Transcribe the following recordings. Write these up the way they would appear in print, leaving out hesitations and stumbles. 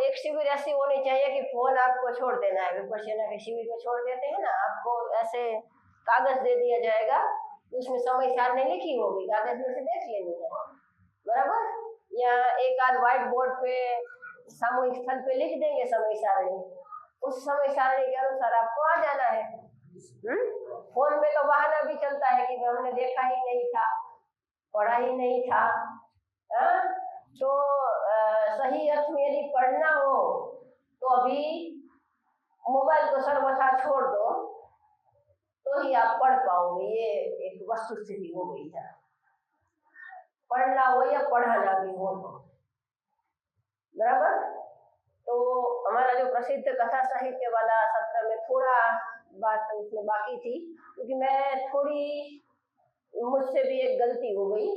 एक शिविर ऐसी होनी चाहिए कि फोन आपको छोड़ देना है, विपक्ष सेना के शिविर को छोड़ देते हैं ना, आपको ऐसे कागज दे दिया जाएगा, उसमें समय सारणी लिखी होगी, कागज में से देख लेनी है, बराबर, या एक आध व्हाइट बोर्ड पे सामूहिक स्थल पे लिख देंगे समय सारणी, उस समय सारणी के अनुसार आपको आ जाना है। फोन में तो बहाना भी चलता है कि हमने देखा ही नहीं था, पढ़ा ही नहीं था। तो सही अर्थ में यदि पढ़ना हो तो अभी मोबाइल को सर्वथा छोड़ दो तो ही आप पढ़ पाओगे, ये एक वस्तु स्थिति हो गई है। पढ़ना हो या पढ़ाना भी हो, बराबर। तो हमारा जो प्रसिद्ध कथा साहित्य वाला सत्र में थोड़ा बात उसमें बाकी थी, क्योंकि मैं थोड़ी, मुझसे भी एक गलती हो गई,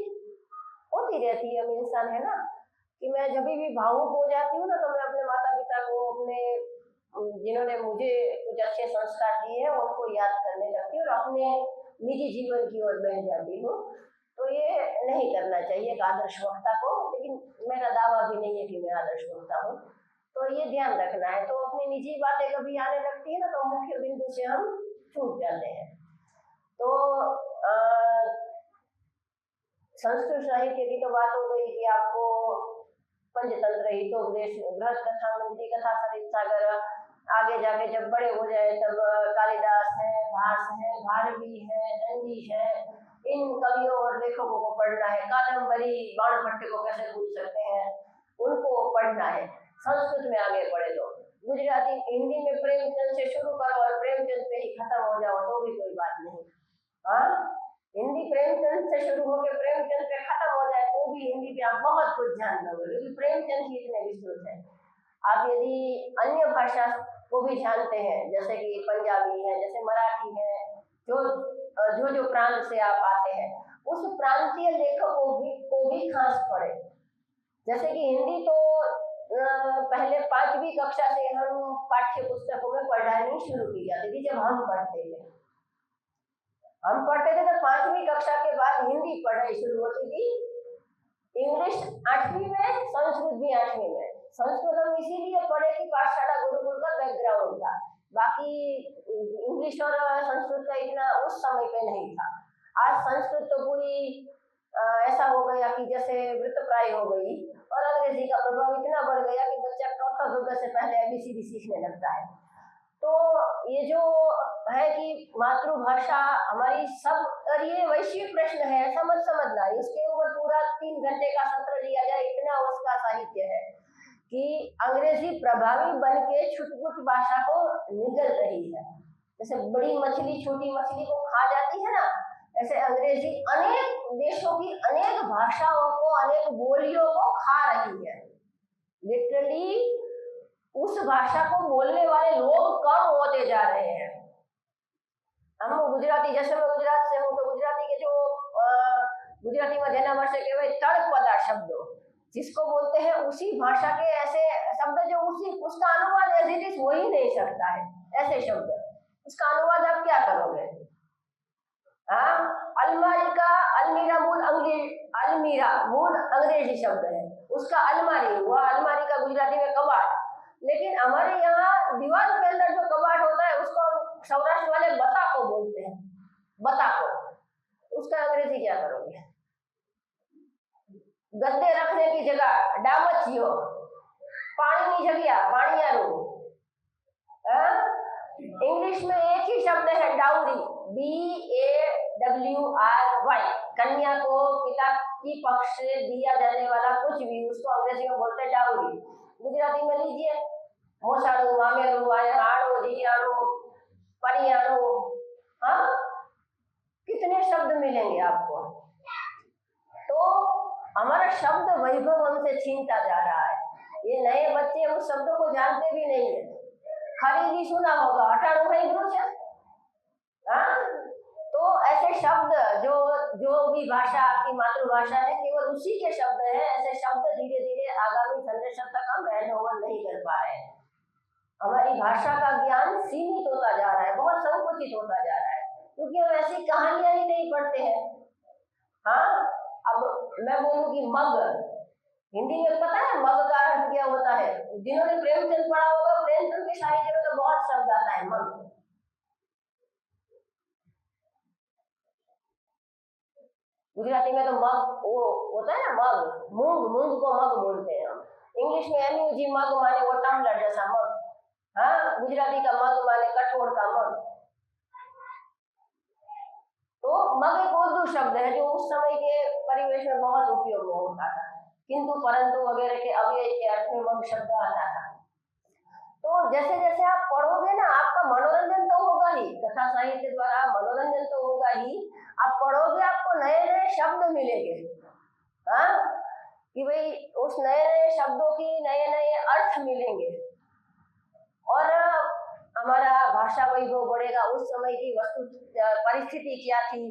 होती रहती है, हम इंसान है ना, कि मैं जब भी भावुक हो जाती हूँ ना तो मैं अपने माता पिता को, अपने जिन्होंने मुझे कुछ अच्छे संस्कार दिए हैं उनको याद करने लगती हूँ और अपने निजी जीवन की ओर बह जाती हूँ। तो ये नहीं करना चाहिए एक आदर्श वक्ता को, लेकिन मेरा दावा भी नहीं है कि मैं आदर्श वक्ता हूँ, तो ये ध्यान रखना है। तो अपनी निजी बातें कभी आने लगती है ना तो मुख्य बिंदु से हम छूट जाते हैं। तो संस्कृत साहित्य की तो बात हो गई कि आपको पंचतंत्र, हितोपदेश, बृहद कथा, मंजरी कथा, सरित सागर, आगे जाके जब बड़े हो जाए तब कालिदास है, भास है, भारवी है, नंदी है, इन कवियों और लेखकों को पढ़ना है। कादम्बरी, बाणभट्ट को कैसे भूल सकते हैं, उनको पढ़ना है। संस्कृत में आगे पढ़े लो, गुजराती, हिंदी में प्रेमचंद से शुरू करो और प्रेमचंद पे ही खत्म हो जाओ तो भी कोई बात नहीं। हिंदी प्रेमचंद से शुरू होकर प्रेमचंद पे खत्म हो जाए तो भी हिंदी पे आप बहुत कुछ ध्यान दोगे, क्योंकि प्रेमचंद ही इतने विस्तृत है। आप यदि अन्य भाषा को भी जानते हैं, जैसे कि पंजाबी है, जैसे मराठी है, जो प्रांत से आप आते हैं, उस प्रांतीय लेखकों को भी खास पढ़े। जैसे कि हिंदी तो पहले 5वीं कक्षा से हम पाठ्य पुस्तकों में पढ़ानी शुरू की जाती थी। जब हम पढ़ते थे तो 5वीं कक्षा के बाद हिंदी पढ़ाई शुरू होती थी, इंग्लिश 8वीं में, संस्कृत भी 8वीं में। संस्कृत हम इसीलिए पढ़े कि पाठशाला गुरुकुल का बैकग्राउंड था, बाकी इंग्लिश और संस्कृत का इतना उस समय पे नहीं था। आज संस्कृत तो पूरी ऐसा हो गया कि जैसे वृत्तप्राय हो गई, और अंग्रेजी का प्रभाव इतना बढ़ गया कि बच्चा क से पहले ABCD सीखने लगता है। तो ये जो है कि मातृभाषा हमारी सब, और ये वैश्विक प्रश्न है, ऐसा मत समझना, इसके ऊपर पूरा 3 घंटे का सत्र लिया जाए, इतना उसका साहित्य है कि अंग्रेजी प्रभावी बन के छुटपुट भाषा को निगल रही है। जैसे बड़ी मछली छोटी मछली को खा जाती है ना, ऐसे अंग्रेजी अनेक देशों की अनेक भाषाओं को, अनेक बोलियों को खा रही है। लिटरली उस भाषा को बोलने वाले लोग कम होते जा रहे हैं। हम गुजराती, जैसे मैं गुजरात से हूँ तो गुजराती के जो गुजराती में जेना वर्षे कहवाय तळपदा शब्द, जिसको बोलते हैं उसी भाषा के ऐसे शब्द जो उसका अनुवाद एज इट इज हो ही नहीं सकता है, ऐसे शब्द, उसका अनुवाद आप क्या करोगे? अलमारी का अलमीरा मूल अंग्रेजी शब्द है, उसका अलमारी हुआ, अलमारी का गुजराती में कबाड़। लेकिन हमारे यहाँ दीवार के अंदर जो कबाड़ होता है उसको सौराष्ट्र वाले बताको बोलते हैं, बताको, उसका अंग्रेजी क्या करोगे? गद्दे रखने की जगह डामचियो, पानी की जगह पानियारू। इंग्लिश में एक ही शब्द है डाउरी, DAWRY, कन्या को पिता की पक्ष से दिया जाने वाला कुछ भी, उसको अंग्रेजी में बोलते हैं डाउरी। गुजराती में लीजिए, मोसाड़ू, मामेरू, आड़ो, जियाड़ो, परियाड़ो, कितने शब्द मिलेंगे आपको। तो हमारा शब्द वैभव हमसे छीनता जा रहा है। ये नए बच्चे उस शब्दों को जानते भी नहीं है। खरीदी सुना होगा, हटाड़ू नहीं गुरु से। तो ऐसे शब्द जो भी भाषा आपकी मातृभाषा है, केवल उसी के शब्द हैं। ऐसे शब्द धीरे धीरे आगामी जनरेशन तक हम हैंडओवर नहीं कर पा रहे हैं। हमारी भाषा का ज्ञान सीमित होता जा रहा है, बहुत संकुचित होता जा रहा है, क्योंकि हम ऐसी कहानियां ही नहीं पढ़ते हैं। अब मैं बोलूं कि मग, हिंदी में पता है मग का अर्थ क्या होता है? जिन्होंने प्रेमचंद पढ़ा होगा, प्रेमचंद के साहित्य में तो बहुत शब्द आता है मग। गुजराती में तो मग वो होता है ना, मग, मूंग, मूंग को मग बोलते हैं हम। इंग्लिश में एमयूजी मग माने वो टम्बलर जैसा मग। हाँ, गुजराती का मग माने कठोर का मग। तो मग एक उर्दू शब्द है जो उस समय के परिवेश में बहुत उपयोग में होता था, किंतु परंतु वगैरह के अव्यय के अर्थ में मग शब्द आता था। तो जैसे जैसे आप पढ़ोगे ना, आपका मनोरंजन तो होगा ही, कथा साहित्य द्वारा मनोरंजन तो होगा ही, आप पढ़ोगे आपको नए नए शब्द मिलेंगे। हाँ, कि भाई उस नए नए शब्दों की नए नए अर्थ मिलेंगे, और हमारा भाषा वैभव बढ़ेगा। उस समय की वस्तु परिस्थिति क्या थी,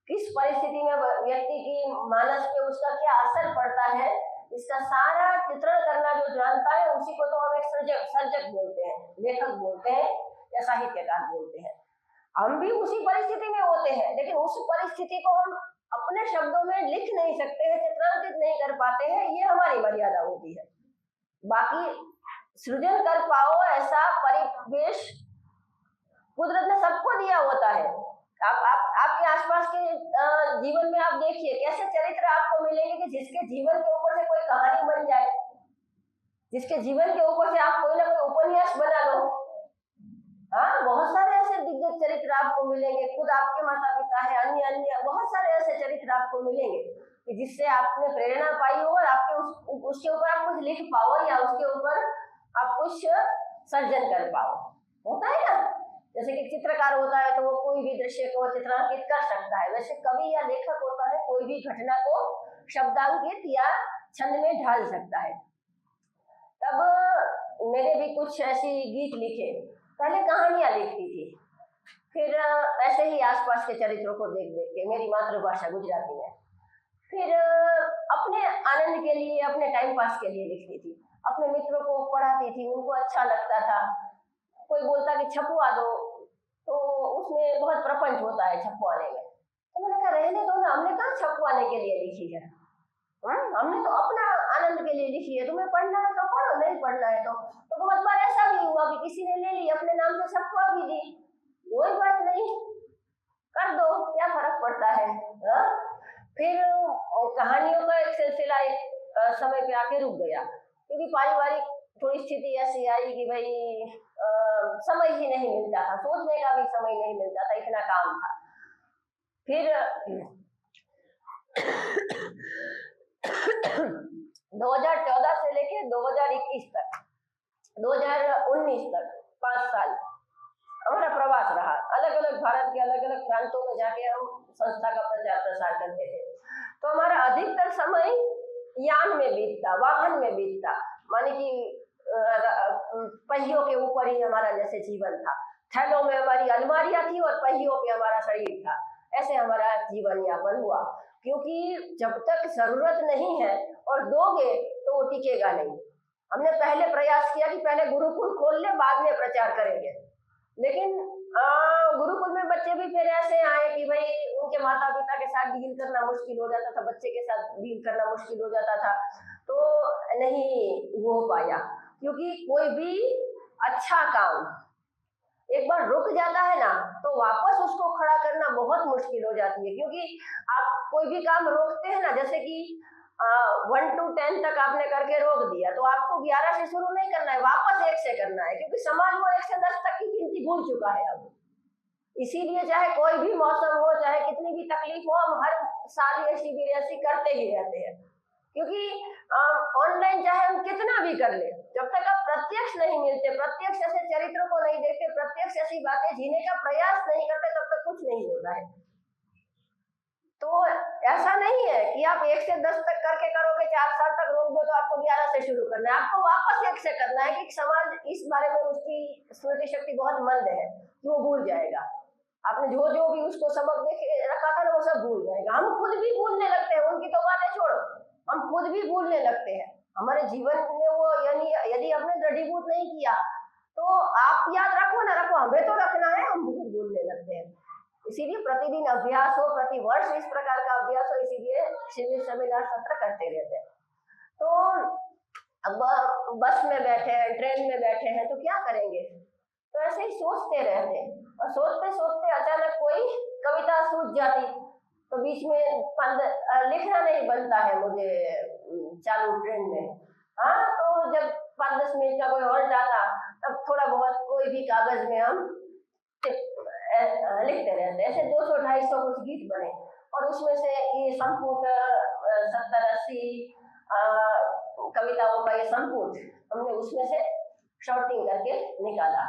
किस परिस्थिति में व्यक्ति की मानस पे उसका क्या असर पड़ता है, इसका सारा चित्रण करना जो जानता है उसी को तो हम एक सर्जक बोलते हैं, लेखक बोलते हैं या साहित्यकार बोलते हैं। हम भी उसी परिस्थिति में होते हैं, लेकिन उस परिस्थिति को हम अपने शब्दों में लिख नहीं सकते हैं, चित्रांकित नहीं कर पाते हैं, ये हमारी मर्यादा होती है। बाकी सृजन कर पाओ ऐसा परिवेश कुदरत ने सबको दिया होता है। आपके आसपास के जीवन में आप देखिए कैसे चरित्र आपको मिलेंगे कि जिसके जीवन के ऊपर से कोई कहानी बन जाए, जिसके जीवन के ऊपर से आप कोई ना कोई उपन्यास बना लो। हाँ, बहुत सारे ऐसे दिग्गज चरित्र आपको मिलेंगे, खुद आपके माता पिता है, अन्य अन्य बहुत सारे ऐसे चरित्र आपको मिलेंगे कि जिससे आपने प्रेरणा पाई हो और आपके उसके ऊपर आप कुछ लिख पाओ या उसके ऊपर आप कुछ सर्जन कर पाओ। होता है ना, जैसे कि चित्रकार होता है तो वो कोई भी दृश्य को चित्रांकित कर सकता है, वैसे कवि या लेखक होता है कोई भी घटना को शब्दांकित या छंद में ढाल सकता है। तब मेरे भी कुछ ऐसी गीत लिखे, पहले कहानियां लिखती थी, फिर ऐसे ही आसपास के चरित्रों को देख देख के, मेरी मातृभाषा गुजराती में, फिर अपने आनंद के लिए, अपने टाइम पास के लिए लिखती थी, अपने मित्रों को पढ़ाती थी, उनको अच्छा लगता था। कोई बोलता कि छपवा दो, तो उसमें बहुत प्रपंच होता है छपवाने में, तो मैंने कहा रहने दो ना, हमने कहाँ छपवाने के लिए लिखी है, हमने तो अपना आनंद के लिए लिखी है, तुम्हें पढ़ना है तो पढ़ो, नहीं पढ़ना है तो बहुत बार ऐसा भी हुआ कि किसी ने ले ली, अपने नाम से छपवा भी दी, कोई बात नहीं, कर दो, क्या फर्क पड़ता है। फिर कहानियों का एक सिलसिला एक समय पे आके रुक गया, क्योंकि पारिवारिक थोड़ी स्थिति ऐसी आई कि भाई समय ही नहीं मिलता था, सोचने का भी समय नहीं मिलता था, इतना काम था। फिर 2014 से लेके 2021 तक, 2019 तक 5 साल हमारा प्रवास रहा। अलग अलग भारत के अलग अलग प्रांतों में जाके हम संस्था का प्रचार प्रसार करते थे। तो हमारा अधिकतर समय यान में बीतता, वाहन में बीतता, माने कि पहियों के ऊपर ही हमारा जैसे जीवन था, थैलों में हमारी अलमारियां थी और पहियों पे हमारा शरीर था, ऐसे हमारा जीवन यापन हुआ। क्योंकि जब तक जरूरत नहीं है और दोगे तो वो टिकेगा नहीं। हमने पहले प्रयास किया कि पहले गुरुकुल खोल ले, बाद में प्रचार करेंगे, लेकिन गुरुकुल में बच्चे भी फिर ऐसे आए कि भाई उनके माता पिता के साथ डील करना मुश्किल हो जाता था, बच्चे के साथ डील करना मुश्किल हो जाता था, तो नहीं हो पाया। क्योंकि कोई भी अच्छा काम एक बार रुक जाता है ना, तो वापस उसको खड़ा करना बहुत मुश्किल हो जाती है। क्योंकि आप कोई भी काम रोकते हैं ना, जैसे कि 1 to 10 तक आपने करके रोक दिया, तो आपको 11 से शुरू नहीं करना है, वापस 1 से करना है, क्योंकि समाज वो 1 से 10 तक की गिनती भूल चुका है अब। इसीलिए चाहे कोई भी मौसम हो, चाहे कितनी भी तकलीफ हो, हम हर साल ये शिविर ऐसी करते ही रहते हैं। क्योंकि ऑनलाइन चाहे हम कितना भी कर ले, जब तक आप प्रत्यक्ष नहीं मिलते, प्रत्यक्ष ऐसे चरित्रों को नहीं देखते, प्रत्यक्ष ऐसी बातें जीने का प्रयास नहीं करते, तब तक कुछ नहीं होता है। तो ऐसा नहीं है कि आप 1 से 10 तक करके करोगे, 4 साल तक रोक दो तो आपको 11 से शुरू करना है, आपको वापस 1 से करना है। कि समाज इस बारे में उसकी स्मृति शक्ति बहुत मंद है कि वो भूल जाएगा। आपने जो भी उसको सबक देखे रखा था ना, वो सब भूल जाएगा। हम खुद भी भूलने लगते हैं, उनकी तो बातें छोड़ो, हम खुद भी भूलने लगते हैं। हमारे जीवन में वो यानी यदि हमने दृढ़ीभूत नहीं किया तो आप याद रखो ना रखो, हमें तो रखना है, हम भूलने लगते हैं। इसीलिए प्रतिदिन अभ्यास हो, प्रति वर्ष इस प्रकार का अभ्यास हो, इसीलिए शिविर सेमिनार सत्र करते रहते हैं। तो अब बस में बैठे हैं, ट्रेन में बैठे हैं, तो क्या करेंगे? तो ऐसे ही सोचते रहते और सोचते सोचते अचानक कोई कविता सूझ जाती, तो बीच में लिखना नहीं बनता है मुझे चालू ट्रेन में। हाँ, तो जब 5-10 मिनट का कोई हॉल्ट आता, तब थोड़ा बहुत कोई भी कागज में हम लिखते रहते। ऐसे 200-250 कुछ गीत बने और उसमें से ये संपुट 70-80 कविताओं का ये संपुट हमने उसमें से शॉर्टिंग करके निकाला।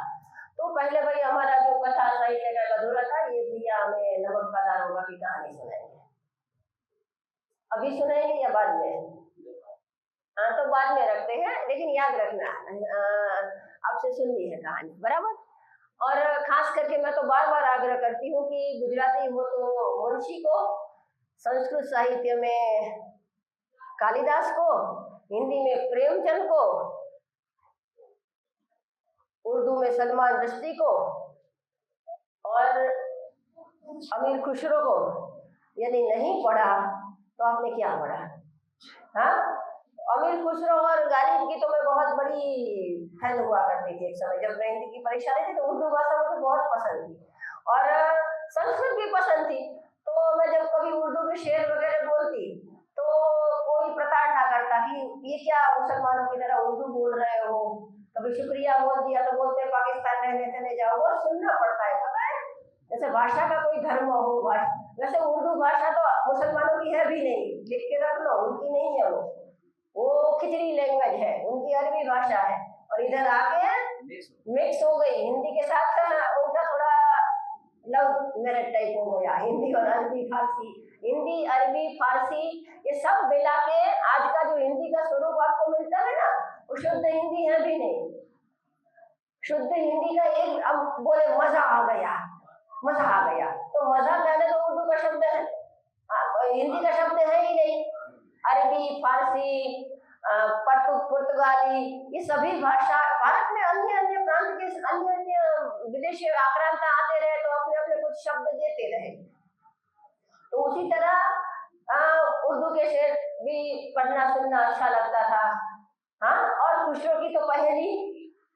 तो पहले भाई हमारा जो कथा साहित्य का अधूरा था, ये भैया हमें नमक का दारोगा की कहानी सुनाएंगे। अभी सुनाएंगे या बाद में? हाँ, तो बाद में रखते हैं, लेकिन याद रखना आपसे सुननी है कहानी, बराबर। और खास करके मैं तो बार बार आग्रह करती हूँ कि गुजराती हो तो मुंशी को, संस्कृत साहित्य में कालिदास को, हिंदी में प्रेमचंद को, उर्दू में सलमान रश्दी को और अमीर खुसरो को यदि नहीं पढ़ा तो आपने क्या पढ़ा? हाँ, अमीर खुसरो और गालिब की तो मैं बहुत बड़ी फैन हुआ करती थी। एक समय जब मैं हिंदी की परीक्षा दी थी तो उर्दू भाषा मुझे बहुत पसंद थी और संस्कृत भी पसंद थी। तो मैं जब कभी उर्दू के शेर वगैरह बोलती तो कोई प्रताड़ना करता कि ये क्या मुसलमानों की तरह उर्दू बोल रहे हो, कभी शुक्रिया बोल दिया तो बोलते पाकिस्तान रहने चले जाओ। वो सुनना पड़ता है, पता है, जैसे भाषा का कोई धर्म हो। वैसे उर्दू भाषा तो मुसलमानों की है भी नहीं, लिख के रख लो, उनकी नहीं है वो खिचड़ी लैंग्वेज है, उनकी अरबी भाषा है और इधर आके मिक्स हो गई हिंदी के साथ। उनका थोड़ा लव मैरिज टाइप हो गया, हिंदी और अरबी फारसी, हिंदी अरबी फारसी ये सब मिला के आज का जो हिंदी का स्वरूप आपको मिलता है ना, वो शुद्ध हिंदी है भी नहीं। शुद्ध हिंदी का एक, अब बोले मजा आ गया, मजा आ गया, तो मजा पहले तो उर्दू का शब्द है, हिंदी का शब्द है ही नहीं। अरबी, फारसी, पुर्तगाली, ये सभी भाषा भारत में अन्य अन्य प्रांत के अन्य अन्य विदेशी आक्रांत आते रहे तो अपने अपने कुछ शब्द देते रहे। तो उसी तरह उर्दू के शेर भी पढ़ना सुनना अच्छा लगता था। हाँ, और खुसरो की तो पहेली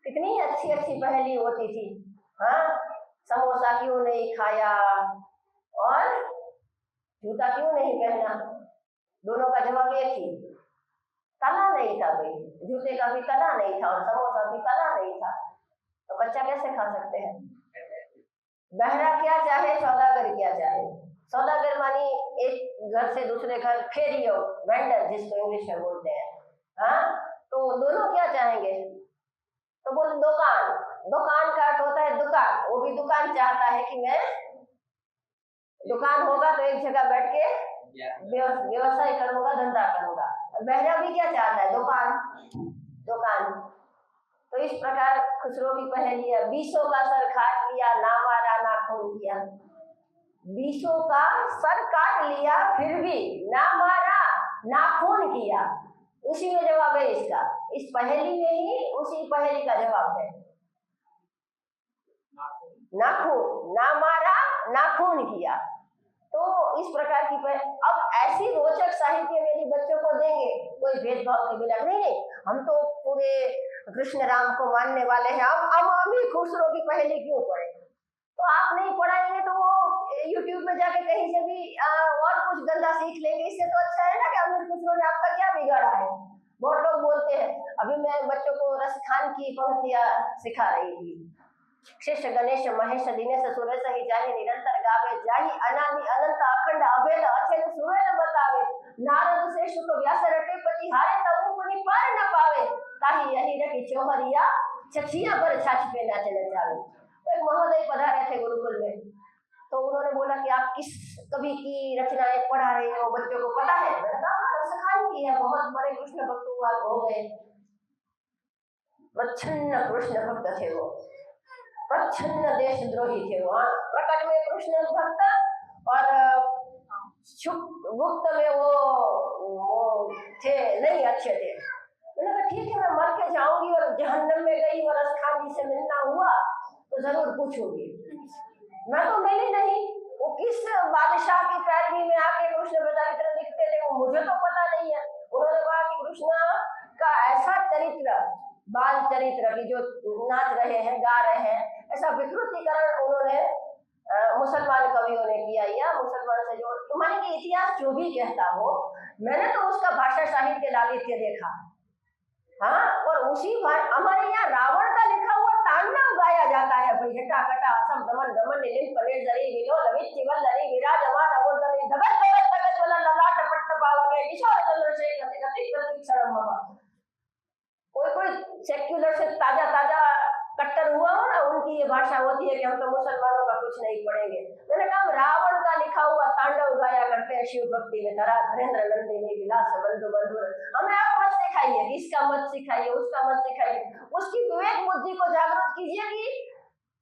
कितनी अच्छी अच्छी पहेली होती थी। हाँ, समोसा क्यों नहीं खाया और जूता क्यों नहीं पहना, दोनों का जवाब एक ही, तला नहीं था भाई, जूते का भी तला नहीं था और समोसा भी तला नहीं था, तो बच्चा कैसे खा सकते हैं? बहरा क्या चाहे सौदागर क्या चाहे। सौदागर मानी एक घर से दूसरे घर, फेरियो, वेंडर जिसको इंग्लिश में बोलते हैं। हाँ, तो दोनों क्या चाहेंगे? तो बोले दुकान, दुकान का अर्थ होता है दुकान, वो भी दुकान चाहता है कि मैं दुकान होगा तो एक जगह बैठ के व्यवसाय करूंगा, धंधा करूंगा। बहरा भी क्या चाहता है? दुकान, दुकान। तो इस प्रकार खुसरो की पहेली है। 20 का सर काट लिया, ना मारा ना खून किया। 20 का सर काट लिया फिर भी ना मारा ना खून किया। उसी में जवाब है इसका, इस पहेली में ही उसी पहेली का जवाब है। ना खून, ना मारा ना खून किया। तो इस प्रकार की अब ऐसी रोचक साहित्य मेरी बच्चों को देंगे, कोई भेदभाव के बिना नहीं, हम तो पूरे कृष्ण राम को मानने वाले हैं, हम अमीर खुसरो की पहेली क्यों पढ़े? तो आप नहीं पढ़ाएंगे तो वो YouTube में जाके कहीं से भी और कुछ गंदा सीख लेंगे। इससे तो अच्छा है ना कि अमीर खुसरो ने आपका क्या बिगाड़ा है। बहुत लोग बोलते हैं, अभी मैं बच्चों को रसखान की पंक्तियां सिखा रही थी। शिष्य गणेश महेश दिनेश सुरेश ही जाहि निरंतर गावे, जाहि अनादि अनंत अखंड अभेद अचेत सुरेश बतावे, नारद से शुक व्यास रटे पति हारे तब मुनि पार न पावे, ताहि यही रखी चौहरिया छछिया पर छाछ पे नाचे नचावे। तो एक महोदय पधारे थे गुरुकुल में, तो उन्होंने बोला कि आप किस कवि की रचनाएं पढ़ा रहे हो, बच्चों को पता है? मैंने कहा रसखान की है, बहुत बड़े कृष्ण भक्त हो गए, प्रच्छन्न कृष्ण भक्त थे वो, प्रच्छन्न देशद्रोही थे वो। प्रकट में कृष्ण भक्त और गुप्त में वो थे नहीं अच्छे थे। मैंने कहा ठीक है, मैं मर के जाऊंगी और जहन्नम में गई और रसखान जी से मिलना हुआ तो जरूर पूछूंगी। मैं तो मिली नहीं, वो किस बादशाह की पैरवी में आके कृष्ण प्रजारी तरह दिखते थे वो मुझे तो पता नहीं है। उन्होंने कहा कि कृष्ण का ऐसा चरित्र, बाल चरित्र की जो नाच रहे हैं, गा रहे हैं, ऐसा विकृतीकरण उन्होंने मुसलमान कवियों ने किया, या मुसलमान से जो माने कि इतिहास जो भी कहता हो, मैंने तो उसका भाषा साहित्य के लालित्य देखा। हाँ, और उसी हमारे यहाँ रावण का लिखा हुआ तांडव गाया जाता है भाई, जटा कटा असम दमन दमन नीलिम पनेर जरी विलो लवित चिवल लरी विराजमान अवोदनी धगत धगत धगत वला ललाट पट्ट पावके किशोर चंद्रशेखर गति गति गति क्षण मम। कोई सेक्युलर से ताजा ताजा कट्टर हुआ हो ना, उनकी ये भाषा होती है कि हम तो मुसलमानों का कुछ नहीं पढ़ेंगे। मैंने कहा रावण का लिखा हुआ तांडव गाया करते हैं शिव भक्ति में, धरा धरेंद्र नंदिनी विलास बंधु बंधु। हमें आप मत सिखाइए, इसका मत सिखाइए, उसका मत सिखाइए, उसकी विवेक बुद्धि को जागृत कीजिए कि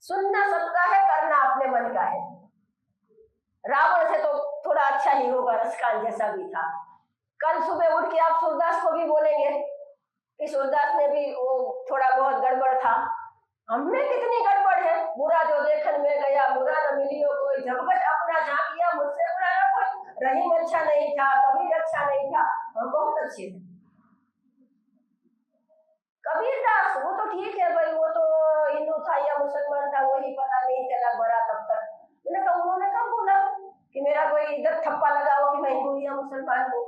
सुनना सबका है, करना अपने मन का है। रावण से तो थोड़ा अच्छा ही होगा, रसकान जैसा भी था। कल सुबह उठ के आप सूरदास को भी बोलेंगे कि सूरदास ने भी वो थोड़ा बहुत गड़बड़ था। हमने कितनी गड़बड़ है, बुरा जो देखन में गया बुरा न मिलियो कोई, झपकट अपना झांकिया मुझसे बुरा न कोई, रहीम अच्छा नहीं था, कबीर अच्छा नहीं था, हम बहुत अच्छे थे। कबीरदास वो तो ठीक है भाई, वो तो हिंदू था या मुसलमान था वही पता नहीं चला मरा तब तक। मैंने कहा उन्होंने कब बोला कि मेरा कोई इधर ठप्पा लगाओ कि मैं हिंदू या मुसलमान हूँ?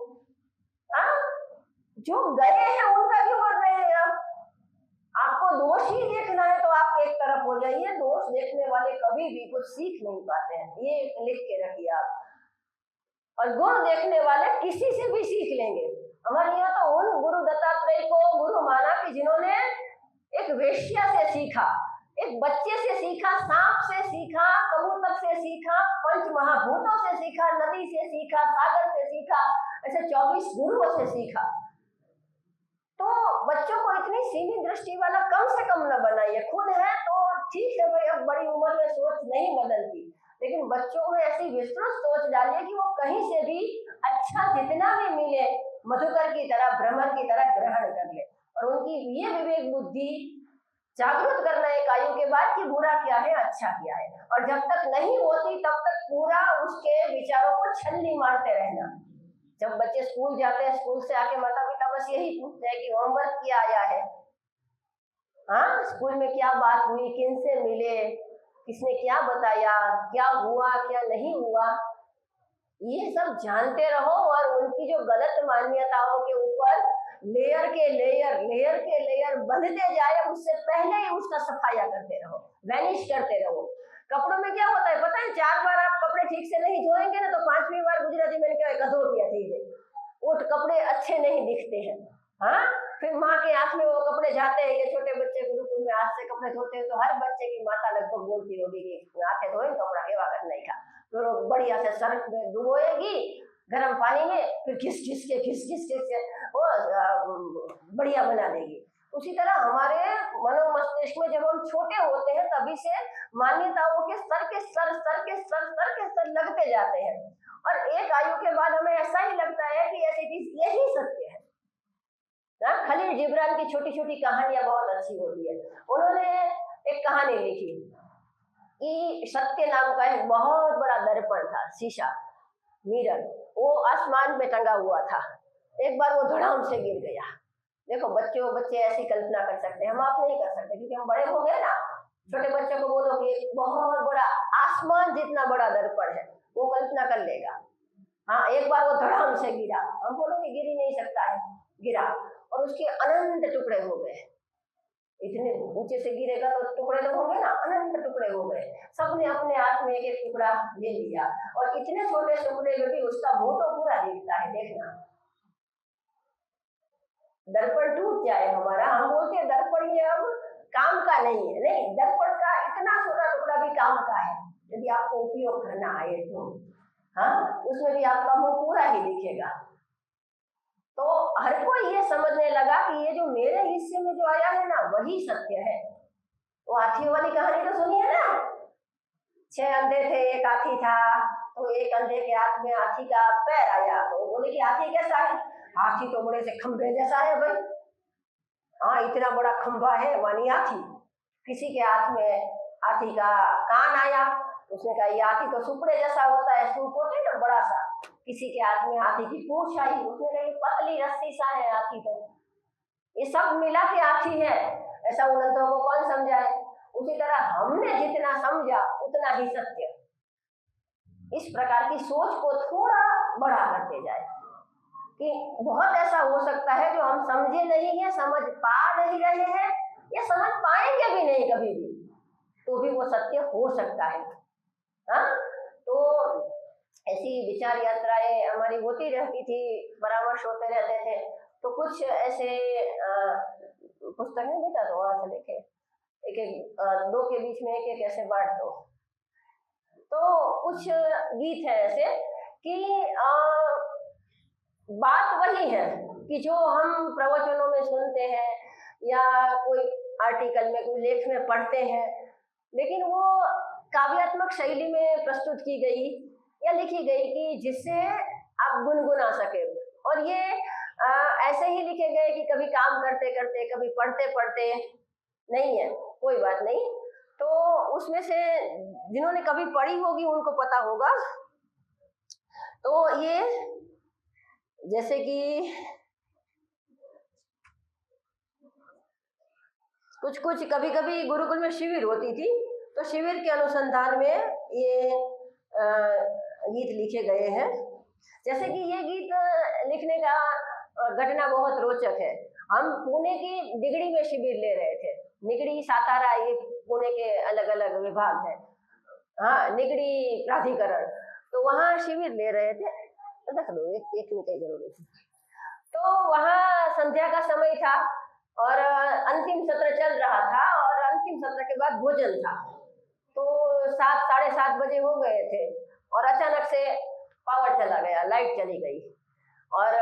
जो गए हैं उनका क्यों कर रहे हैं आप? आपको दोष ही देखना है तो आप एक तरफ हो जाइए, दोष देखने वाले कभी भी कुछ सीख नहीं पाते हैं, ये लिख के रखिए आप। और गुण देखने वाले किसी से भी सीख लेंगे। हमारे यहाँ तो उन गुरु दत्तात्रेय को गुरु माना कि जिन्होंने एक वेश्या से सीखा, एक बच्चे से सीखा, सांप से सीखा, कबूतर से सीखा, पंच महाभूतों से सीखा, नदी से सीखा, सागर से सीखा, ऐसे 24 गुरुओं से सीखा। तो बच्चों को इतनी सीमित दृष्टि वाला कम से कम न बनाइए। खुद है तो ठीक है भाई, अब बड़ी उम्र में सोच नहीं बदलती, लेकिन बच्चों में ऐसी विस्तृत सोच डालिए कि वो कहीं से भी अच्छा जितना भी मिले मधुकर की तरह, भ्रमर की तरह ग्रहण कर ले, और उनकी ये विवेक बुद्धि जागृत करना एक आयु के बाद कि बुरा क्या है अच्छा क्या है, और जब तक नहीं होती तब तक पूरा उसके विचारों को छलनी मारते रहना। जब बच्चे स्कूल जाते हैं, स्कूल से आके माता पिता बस यही पूछते हैं कि होमवर्क क्या आया है, हाँ स्कूल में क्या बात हुई, किन से मिले, किसने क्या बताया, क्या हुआ क्या नहीं हुआ, ये सब जानते रहो। और उनकी जो गलत मान्यताओं के ऊपर लेयर के लेयर बंधते जाए, उससे पहले ही उसका सफाया करते रहो, वैनिश करते रहो। कपड़ों में क्या होता है पता है, 4 बार आप कपड़े ठीक से नहीं धोएंगे ना तो 5वीं बार गुजराती में क्या धो दिया ठीक है, वो कपड़े अच्छे नहीं दिखते हैं। हाँ, फिर माँ के हाथ में वो कपड़े जाते हैं। ये छोटे बच्चे गुरुकुल में हाथ से कपड़े धोते हैं तो हर बच्चे की माता लगभग बोलती होगी कि हाथे धोए कपड़ा केवा करने का, फिर वो बढ़िया से सर्फ में डुबोएगी गर्म पानी में, फिर घिस घिस के वो बढ़िया बना देगी। उसी तरह हमारे मनोमस्तिष्क में जब हम छोटे होते हैं तभी से मान्यताओं के स्तर के स्तर लगते जाते हैं, और एक आयु के बाद हमें ऐसा ही लगता है कि ऐसी चीज यही सत्य है ना। खलील जिब्रान की छोटी छोटी कहानियां बहुत अच्छी होती है। उन्होंने एक कहानी लिखी कि सत्य नाम का एक बहुत बड़ा दर्पण था, शीशा, मिरर, वो आसमान में टंगा हुआ था। एक बार वो धड़ाम से गिर गया। देखो बच्चे ऐसी कल्पना कर सकते हैं, हम आप नहीं कर सकते क्योंकि हम बड़े हो गए ना। छोटे बच्चों को बोलो कि एक बहुत बड़ा आसमान जितना बड़ा दर्पण है, वो कल्पना कर लेगा। हाँ, एक बार वो धड़ाम से गिरा, हम बोलोगे गिर ही नहीं सकता है, गिरा और उसके अनंत टुकड़े हो गए। इतने ऊंचे से गिरेगा तो टुकड़े तो होंगे ना, अनंत टुकड़े हो गए। सबने अपने हाथ में एक टुकड़ा ले लिया और इतने छोटे टुकड़े में भी उसका मुंह तो पूरा दिखता है। देखना, दर्पण टूट जाए हमारा, हम बोलते हैं दर्पण ये अब काम का नहीं है, नहीं, दर्पण का इतना छोटा टुकड़ा भी काम का है यदि आपको उपयोग करना आए तो। हाँ, उसमें भी आपका मुंह पूरा ही दिखेगा। तो हर कोई ये समझने लगा कि ये जो मेरे हिस्से में जो आया है ना वही सत्य है। वो हाथियों वाली कहानी तो सुनी है ना, 6 अंधे थे, एक हाथी था, तो एक अंधे के हाथ में हाथी का पैर आया, तो बोले कि हाथी कैसा है? हाथी तो बड़े से खंभे जैसा है भाई। हाँ, इतना बड़ा खंभा है मानी हाथी। किसी के हाथ में हाथी का कान आया, उसने कहा ये हाथी तो सुपड़े जैसा होता है, सूप होते है ना बड़ा सा। किसी के हाथ में हाथी की पूंछ आई, उसने कहा ये पतली रस्सी सा है हाथी तो। ये सब मिला के आती है, ऐसा उन अंतरों को कौन समझाए। उसी तरह हमने जितना समझा उतना ही सत्य। इस प्रकार की सोच को थोड़ा बड़ा करते जाए कि बहुत ऐसा हो सकता है जो हम समझे नहीं है, समझ पा नहीं रहे हैं, या समझ पाएंगे भी नहीं कभी भी, तो भी वो सत्य हो सकता है। हाँ, तो ऐसी विचार यात्राएं हमारी होती रहती थी, परामर्श होते रहते थे। तो कुछ ऐसे पुस्तक है बेटा, तो वहां से देखे, एक एक दो के बीच में एक एक ऐसे बांट दो। तो कुछ गीत है ऐसे कि बात वही है कि जो हम प्रवचनों में सुनते हैं या कोई आर्टिकल में, कोई लेख में पढ़ते हैं, लेकिन वो काव्यात्मक शैली में प्रस्तुत की गई या लिखी गई कि जिससे आप गुनगुना सके। और ये ऐसे ही लिखे गए कि कभी काम करते करते, कभी पढ़ते पढ़ते नहीं है, कोई बात नहीं। तो उसमें से जिन्होंने कभी पढ़ी होगी उनको पता होगा। तो ये जैसे कि कुछ कुछ कभी कभी गुरुकुल में शिविर होती थी, तो शिविर के अनुसंधान में ये गीत लिखे गए हैं। जैसे कि ये गीत लिखने का घटना बहुत रोचक है। हम पुणे की निगड़ी में शिविर ले रहे थे। निगड़ी, सातारा, ये पुणे के अलग अलग विभाग है। हाँ, निगड़ी प्राधिकरण, तो वहाँ शिविर ले रहे थे। देख लो, एक मिनट की जरूरत है। तो वहाँ संध्या का समय था और अंतिम सत्र चल रहा था, और अंतिम सत्र के बाद भोजन था। तो 7, 7:30 बजे हो गए थे और अचानक से पावर चला गया, लाइट चली गई। और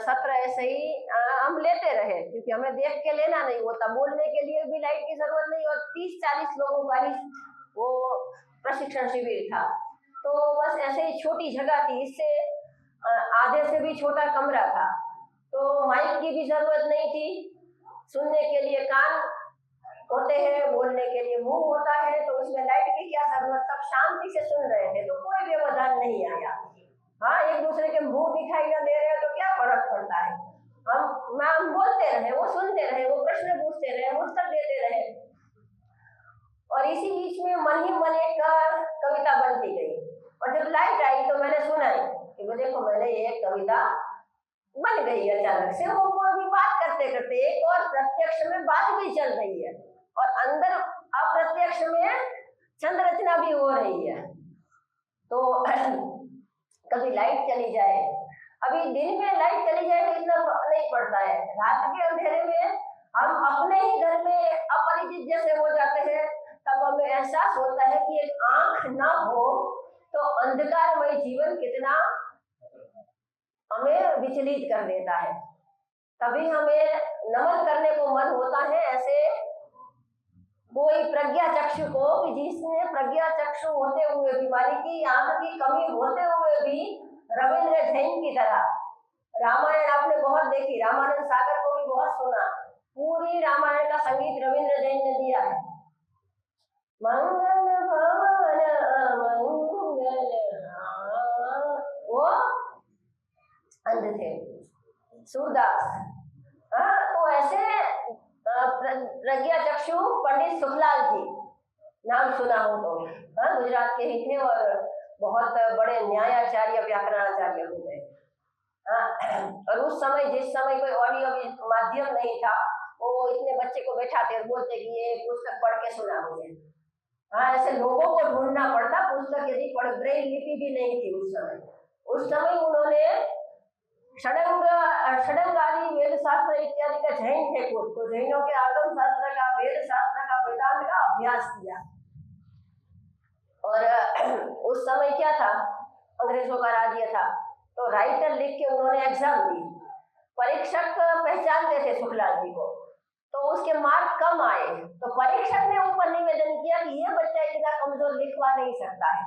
सत्र ऐसे ही हम लेते रहे, क्योंकि हमें देख के लेना नहीं होता, बोलने के लिए भी लाइट की जरूरत नहीं, और 30-40 लोगों का ही वो प्रशिक्षण शिविर था। तो बस ऐसे ही छोटी जगह थी, इससे आधे से भी छोटा कमरा था। तो माइक की भी जरूरत नहीं थी, सुनने के लिए कान होते हैं, बोलने के लिए मुंह होता है, तो उसमें लाइट की क्या जरूरत। सब शांति से सुन रहे थे, तो कोई व्यवधान नहीं आया। हाँ, एक दूसरे के मुंह दिखाई न दे रहे तो क्या फर्क पड़ता है। हम बोलते रहे, वो सुनते रहे, वो प्रश्न पूछते रहे, हम उत्तर देते रहे। और इसी बीच में मन ही मन एक कविता बनती गई। और जब लाइट आई तो मैंने सुनाई कि देखो, मैंने ये कविता बन गई अचानक से। वो भी बात करते करते एक और प्रत्यक्ष में बात भी चल रही है, और अंदर अप्रत्यक्ष में छंद रचना भी हो रही है। तो कभी लाइट चली जाए, अभी दिन में लाइट चली जाए तो इतना नहीं पड़ता है, रात के अंधेरे में हम अपने ही घर में अपरिचित जैसे हो जाते हैं, तब हमें एहसास होता है कि एक आंख ना हो तो अंधकारमय जीवन कितना हमें विचलित कर देता है। तभी हमें नमन करने को मन होता है ऐसे कोई प्रज्ञा चक्षु को, कि जिसने प्रज्ञा चक्षु होते हुए भी, मानी की आंख की कमी होते हुए भी रविंद्र जैन की तरह, रामायण आपने बहुत देखी, रामानंद सागर को भी बहुत सुना, पूरी रामायण का संगीत रविंद्र जैन ने दिया है। मंगल भवन मंगल, वो अंध थे, सूरदास। तो ऐसे प्रज्ञा चक्षु पंडित सुखलाल जी, नाम सुना हो तो, गुजरात के ही थे और बहुत बड़े न्यायाचार्य, व्याकरणाचार्य हो गए। और उस समय, जिस समय कोई ऑडियो माध्यम नहीं था, वो इतने बच्चे को बैठाते और बोलते कि ये पुस्तक पढ़ के सुना मुझे। ऐसे लोगों को ढूंढना पड़ता पुस्तक, यदि पढ़, ब्रेल लिपि भी नहीं थी उस समय। उस समय उन्होंने षडंग आदि वेद शास्त्र इत्यादि का जैन थे खुद, तो जैनों के आगम शास्त्र का, वेद शास्त्र का, वेदांत का अभ्यास किया। और उस समय क्या था, अंग्रेजों का राज्य था, तो राइटर लिख के उन्होंने एग्जाम दी। परीक्षक पहचानते थे शुक्लाल जी को, तो उसके मार्क कम आए, तो परीक्षक ने ऊपर निवेदन किया कि ये बच्चा इतना कमजोर लिखवा नहीं सकता है,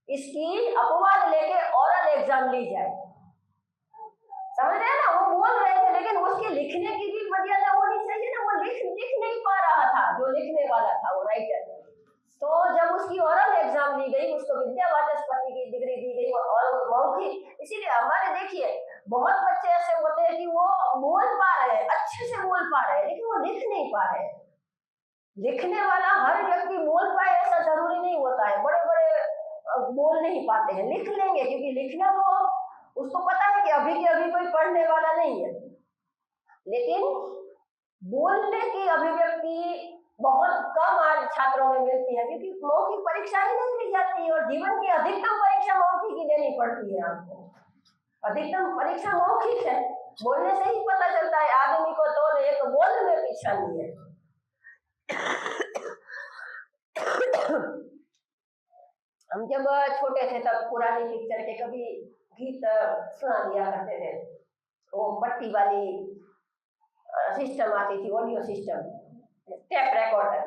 इसकी अपवाद लेके ओरल एग्जाम ली जाए। समझ रहे हैं ना, वो बोल रहे थे, लेकिन उसके लिखने की भी मर्यादा होनी चाहिए ना, वो लिख नहीं पा रहा था, जो लिखने वाला था वो राइटर। तो जब उसकी ओरल एग्जाम ली गई, उसको विद्या वाचस्पति की डिग्री दी गई और मौखिक। इसीलिए हमारे देखिए, बहुत बच्चे ऐसे होते हैं कि वो बोल पा रहे हैं, अच्छे से बोल पा रहे हैं, लेकिन वो लिख नहीं पा रहे हैं। लिखने वाला हर व्यक्ति बोल पाए ऐसा जरूरी नहीं होता है। बड़े बड़े बोल नहीं पाते हैं, लिख लेंगे, क्योंकि लिखना तो उसको पता है कि अभी के अभी कोई पढ़ने वाला नहीं है। लेकिन बोलने की अभिव्यक्ति बहुत कम आज छात्रों में मिलती है, क्योंकि मौखिक परीक्षा ही नहीं ली जाती है, और जीवन की अधिकतम परीक्षा मौखिक ही देनी पड़ती है आपको। अधिकतम परीक्षा मौखिक है, बोलने से ही पता चलता है आदमी को तो एक बोल में पीछा नहीं है। हम जब छोटे थे तब पुरानी पिक्चर के कभी गीत सुना दिया करते थे। वो पट्टी वाली सिस्टम आती थी, ऑडियो सिस्टम, टेप रिकॉर्डर।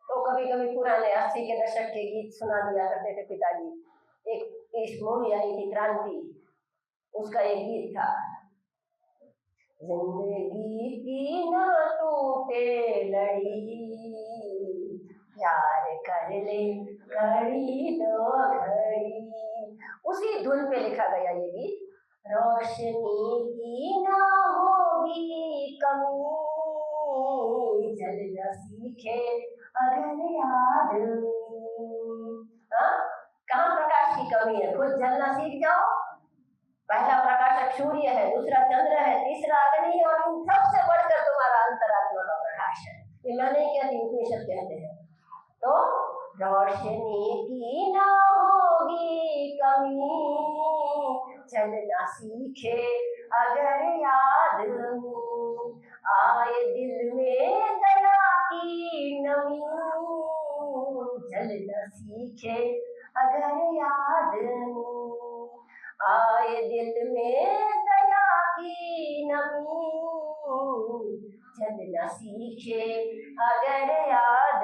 तो कभी कभी पुराने 80 के दशक के गीत सुना दिया करते थे पिताजी। एक इस मूवी आई थी क्रांति, उसका एक गीत था, जिंदगी की ना टूटे लड़ी, प्यार कर ले घड़ी दो घड़ी। उसी धुन पे लिखा गया ये गीत। रोशनी की ना होगी कमी, जल न सीखे अगर याद। कहाँ प्रकाश की कमी है? खुद जलना सीख जाओ। पहला प्रकाशक सूर्य है, दूसरा चंद्र है, तीसरा अग्नि, और इन सबसे बढ़कर तुम्हारा अंतरात्मा का प्रकाश है। ये मैं नहीं कहती, उपनिषद कहते हैं। तो रोशनी की ना होगी कमी, चलना सीखे अगर याद आए दिल में दया की नमी, चलना सीखे अगर याद आए दिल में दया की नमी, चलना सीखे अगर याद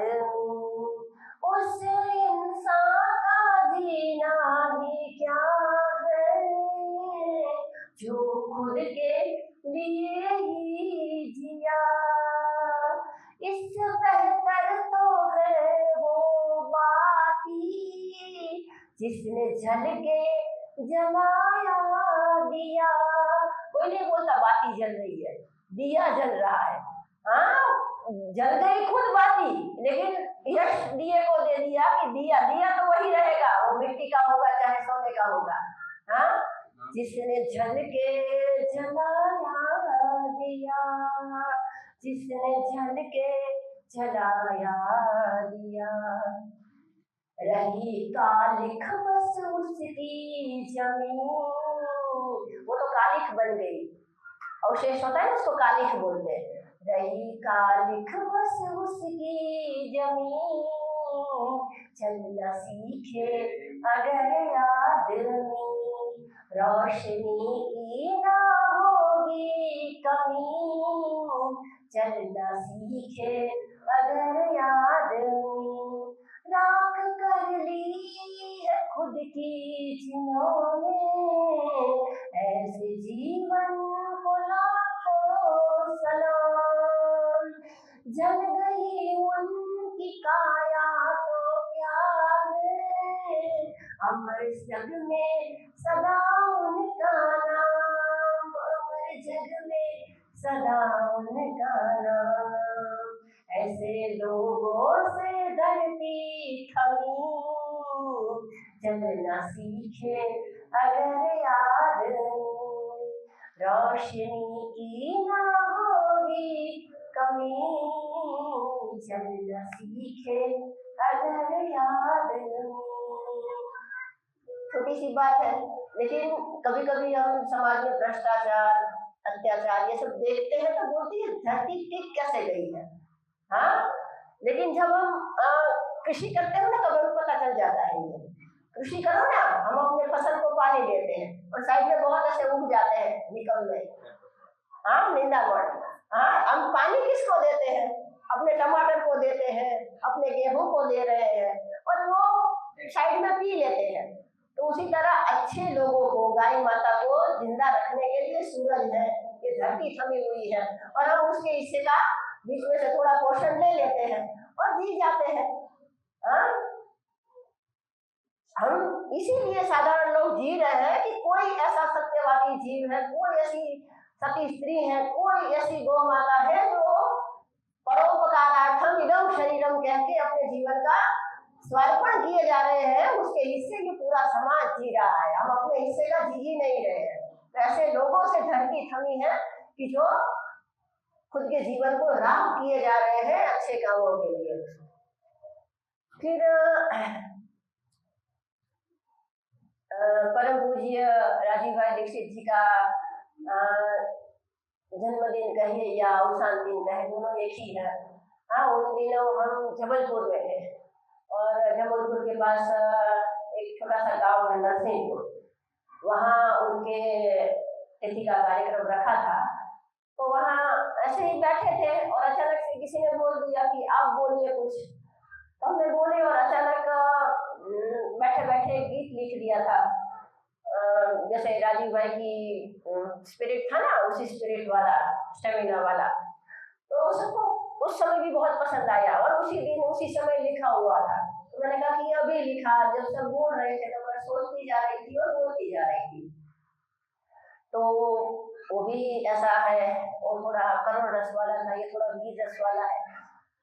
उस इंसान का जीना ही क्या है, जो खुद के लिए ही जिया। इससे बेहतर तो है वो बाती, जिसने जल के जलाया दिया। कोई नहीं बोलता बाती जल रही है, दिया जल रहा है। हाँ, जल गई खुद बाती, लेकिन यश दिए को दे दिया कि दिया दिया तो वही रहेगा, वो मिट्टी का होगा चाहे सोने का होगा। हाँ, जिसने जल के जलाया दिया, जिसने जल के जलाया दिया। रही कालिख बस उसकी जमीन, वो तो कालिख बन गई, अवशेष होता है ना, उसको कालिख बोलते हैं। रही कालिख बस उसकी जमीन, चलना सीखे अगर याद में, रोशनी की ना होगी कमी, चलना सीखे अगर याद में। राख कर ली है खुद की जिन्होंने, ऐसे जीवन को लाखों सलाम। जल गई उनकी काया तो क्या है, अमर जग में सदा उनका नाम, अमर जग में सदा उनका नाम। ऐसे लोगों से धरती थमी, चलना सीखे अगर याद, रोशनी की ना होगी कमी, चलना सीखे अगर याद। छोटी सी बात है, लेकिन कभी कभी हम समाज में भ्रष्टाचार, अत्याचार ये सब देखते हैं तो बोलती है धरती टिक कैसे गई है। हाँ, लेकिन जब हम कृषि करते हो ना तो हमें पता चल जाता है। ये कृषि करो ना, हम अपने फसल को पानी देते हैं और साइड में बहुत ऐसे उग जाते हैं निकल में, हाँ, निंदा मर्ड। हाँ, हम पानी किसको देते हैं? अपने टमाटर को देते हैं, अपने गेहूं को दे रहे हैं, और वो साइड में पी लेते हैं। तो उसी तरह अच्छे लोगों को, गाय माता को जिंदा रखने के लिए सूरज है, ये धरती थमी हुई है, और हम उसके हिस्से का बीच में से थोड़ा पोषण ले लेते हैं और जी जाते हैं। हाँ, हम इसीलिए साधारण लोग जी रहे हैं कि कोई ऐसा सत्यवादी जीव है, कोई ऐसी सती स्त्री है, कोई ऐसी गौ माता है जो परोपकारार्थम इदम शरीरम कह के अपने जीवन का समर्पण किए जा रहे हैं, उसके हिस्से की पूरा समाज जी रहा है, हम अपने हिस्से का जी नहीं रहे हैं। तो ऐसे लोगों से धरती थमी है कि जो खुद के जीवन को राह किए जा रहे हैं अच्छे कामों के लिए। फिर परम पूज्य राजीव भाई दीक्षित जी का जन्मदिन कहे या अवसान दिन कहे, दोनों एक ही है। हाँ, उन दिनों हम जबलपुर में थे और जबलपुर के पास एक छोटा सा गांव है नरसिंहपुर, वहाँ उनके तिथि का कार्यक्रम रखा था। तो वहाँ ऐसे ही बैठे थे और अचानक से किसी ने बोल दिया कि आप बोलिए कुछ। तो हमने बोले और अचानक बैठे बैठे गीत लिख दिया था, जैसे राजीव भाई की स्पिरिट था ना, उसी स्पिरिट वाला, स्टेमिना वाला। तो सबको उस समय भी बहुत पसंद आया और उसी दिन उसी समय लिखा हुआ था। तो मैंने कहा कि अभी लिखा, जब सब बोल रहे थे तो मैं सोचती जा रही थी और बोलती जा रही थी। तो वो भी ऐसा है और थोड़ा करुण रस वाला था, ये थोड़ा वीर रस वाला है।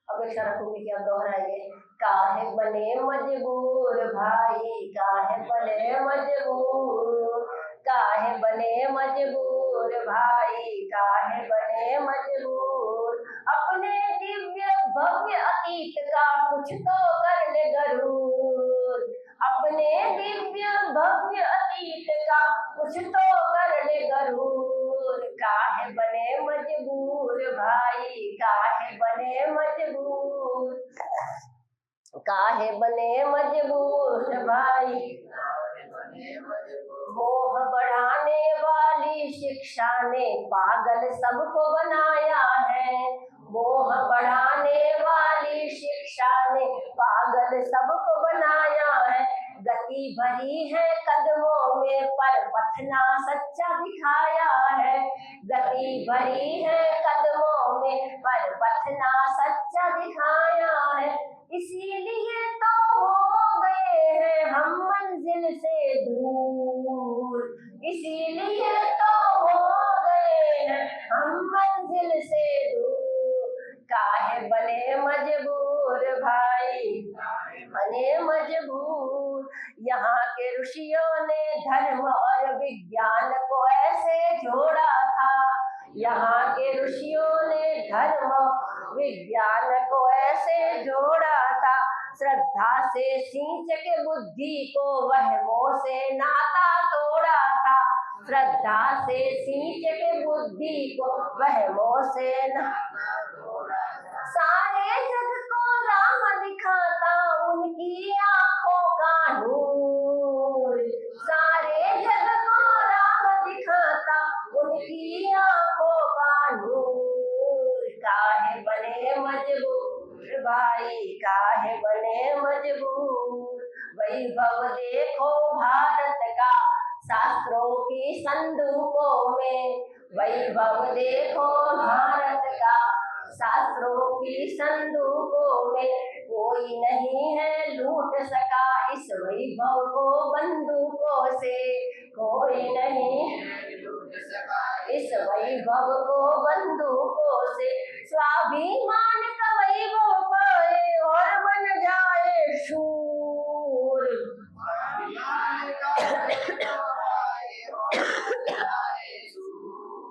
अपेक्षा रखूंगी कि आप दोहराएंगे। काहे बने मजबूर भाई, काहे बने मजबूर, काहे बने मजबूर भाई, काहे बने मजबूर, अपने दिव्य भव्य अतीत का कुछ तो कर ले गरूर, अपने दिव्य भव्य अतीत का कुछ तो कर ले गरूर, काहे बने मजबूर भाई, काहे बने मजबूर, काहे बने मजबूर भाई। मोह बढ़ाने वाली शिक्षा ने पागल सबको बनाया है, मोह बढ़ाने वाली शिक्षा ने पागल सबको बनाया है, गति भरी है कदमों में पर पथना सच्चा दिखाया है, गति भरी है कदमों में पर पथना सच्चा दिखाया है, इसीलिए तो हो गए हैं हम मंजिल से दूर, इसीलिए तो हो गए हैं हम मंजिल से दूर, काहे बने मजबूर भाई, बने मजबूर। यहाँ के ऋषियों ने धर्म और विज्ञान को ऐसे जोड़ा था, यहाँ के ऋषियों ने धर्म विज्ञान को ऐसे जोड़ा था, श्रद्धा से सींच के बुद्धि को वहमों से नाता तोड़ा था, श्रद्धा से सींच के बुद्धि को वहमों से नाता तोड़ा था, सारे जग को राह दिखाता उनकी आंखों का नूर, सारे जग को राह दिखाता उनकी आंखों का नूर, काहे बने मजबूर भाई, काहे बने मजबूर, वैभव देखो भारत का शास्त्रों की संदूकों में, वैभव देखो भारत का शास्त्रों की संदूकों में, कोई नहीं है लूट सका इस वैभव को बंदूकों से, कोई नहीं लूट सका इस वैभव को बंदूकों से, स्वाभिमान का वैभव पाए और बन जाए शूर,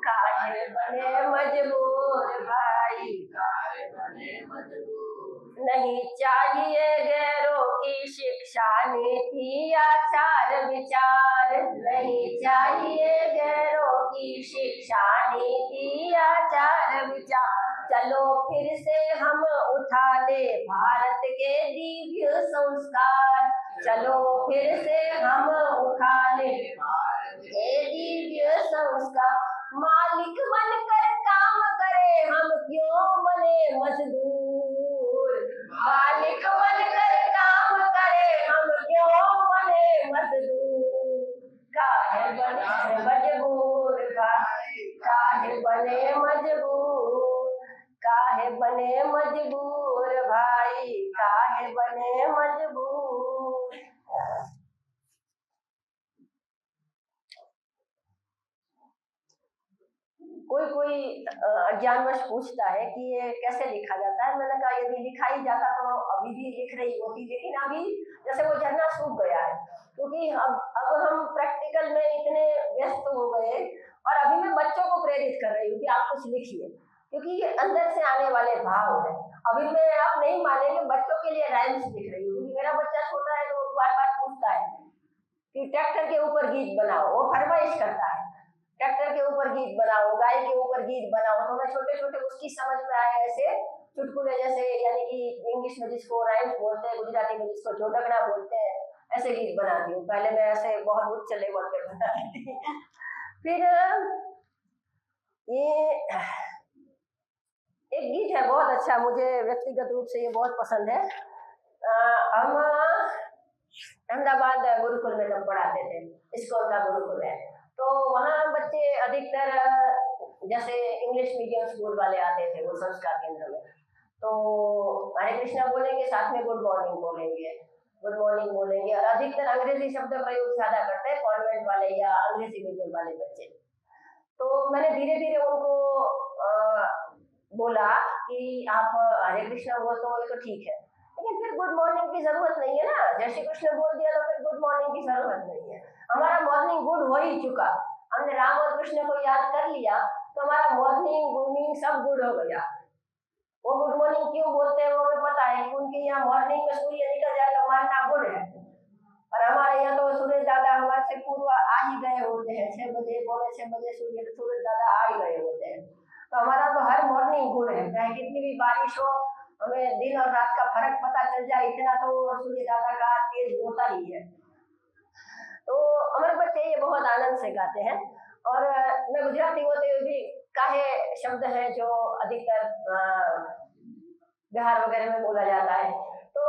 काहे बने मजबूर भाई, काहे बने मजबूर, नहीं चाहिए गैरों की शिक्षा नीति आचार विचार, नहीं चाहिए गैरों की शिक्षा नीति आचार विचार, चलो फिर से हम उठा ले भारत के दिव्य संस्कार, चलो फिर से हम उठा ले भारत के दिव्य संस्कार, मालिक बनकर काम करे हम क्यों बने मजदूर, मालिक बनकर काम करे हम क्यों बने मजदूर, काहे बने मजबूर भाई, काहे बने मजबूर, काहे बने मजबूर भाई, काहे बने मजबूर। कोई कोई अज्ञानवश पूछता है कि ये कैसे लिखा जाता है। मैंने कहा यदि लिखा ही जाता तो अभी भी लिख रही होती, लेकिन अभी जैसे वो झरना सूख गया है, क्योंकि अब हम प्रैक्टिकल में इतने व्यस्त हो गए। और अभी मैं बच्चों को प्रेरित कर रही हूँ कि आप कुछ लिखिए, क्योंकि ये अंदर से आने वाले भाव है। अभी मैं, आप नहीं मानेंगे, बच्चों के लिए राइम्स लिख रही हूँ, क्योंकि मेरा बच्चा छोटा है तो बार बार पूछता है कि ट्रैक्टर के ऊपर गीत बनाओ, वो फरमाइश करता है ट्रैक्टर के ऊपर गीत बनाओ, गाय के ऊपर गीत बनाओ। तो मैं छोटे छोटे उसकी समझ में आए ऐसे चुटकुले जैसे, यानी कि इंग्लिश में जिसको राइम्स बोलते हैं, गुजराती में जिसको जोडकना बोलते हैं, ऐसे गीत बनाती हूँ। पहले मैं ऐसे बहुत उच्च लेवल पे बनाती थी। फिर ये एक गीत है बहुत अच्छा, मुझे व्यक्तिगत रूप से ये बहुत पसंद है। हम अहमदाबाद गुरुकुल में जब पढ़ाते थे, इस्कॉन का गुरुकुल है, तो वहाँ बच्चे अधिकतर जैसे इंग्लिश मीडियम स्कूल वाले आते थे वो संस्कार केंद्र में, तो हरे कृष्णा बोलेंगे, साथ में गुड मॉर्निंग बोलेंगे, और अधिकतर अंग्रेजी शब्द प्रयोग ज्यादा करते हैं कॉन्वेंट वाले या अंग्रेजी मीडियम वाले बच्चे। तो मैंने धीरे धीरे उनको बोला कि आप हरे कृष्णा बोलते हो तो ठीक है, लेकिन फिर गुड मॉर्निंग की जरूरत नहीं है ना। जय श्री कृष्ण बोल दिया तो फिर गुड मॉर्निंग की जरूरत नहीं है। हमारा मॉर्निंग गुड हो ही चुका, हमने राम और कृष्ण को याद कर लिया तो हमारा मॉर्निंग सब गुड हो गया। वो गुड मॉर्निंग क्यों बोलते हैं वो हमें पता है कि उनके यहाँ मॉर्निंग में सूर्य निकल जाए तो मानना गुड है, और हमारे यहाँ तो सूरज दादा हमारे से पूर्व आ ही गए होते हैं, 6 बजे, पौने 6 बजे सूरज दादा आ ही गए होते हैं। तो हमारा तो हर मॉर्निंग गुड है, चाहे कितनी भी बारिश हो, हमें दिन और रात का फर्क पता चल जाए, इतना तो सूर्य दादा का तेज होता ही है। तो हमारे बच्चे ये बहुत आनंद से गाते हैं। और मैं गुजराती होते हुए भी काहे शब्द है जो अधिकतर बिहार वगैरह में बोला जाता है, तो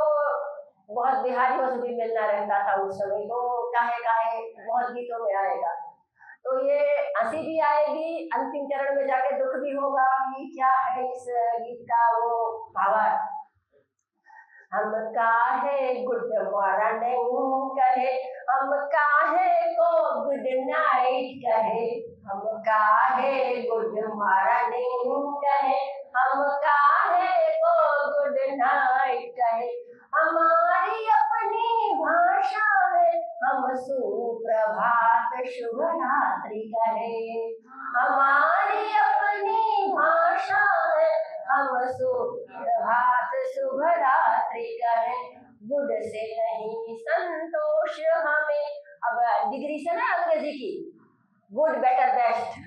बहुत बिहारियों से भी मिलना रहता था उस समय, तो काहे बहुत गीतों में आएगा। तो ये हंसी भी आएगी, अंतिम चरण में जाके दुख भी होगा कि क्या है इस गीत का वो भावार्थ। हम काहे गुड मॉर्निंग कहे, हम काहे को गुड नाइट कहे, हम काहे गुड मॉर्निंग कहे, हम काहे को गुड नाइट कहे। हमारी अपनी भाषा है, हम सुप्रभात शुभ रात्रि कहे। हमारी अपनी भाषा है, हम सुप्रभात शुभ रात्रि कहे। गुड से नहीं संतोष हमें, अब डिग्री से ना अंग्रेजी की, गुड बेटर बेस्ट,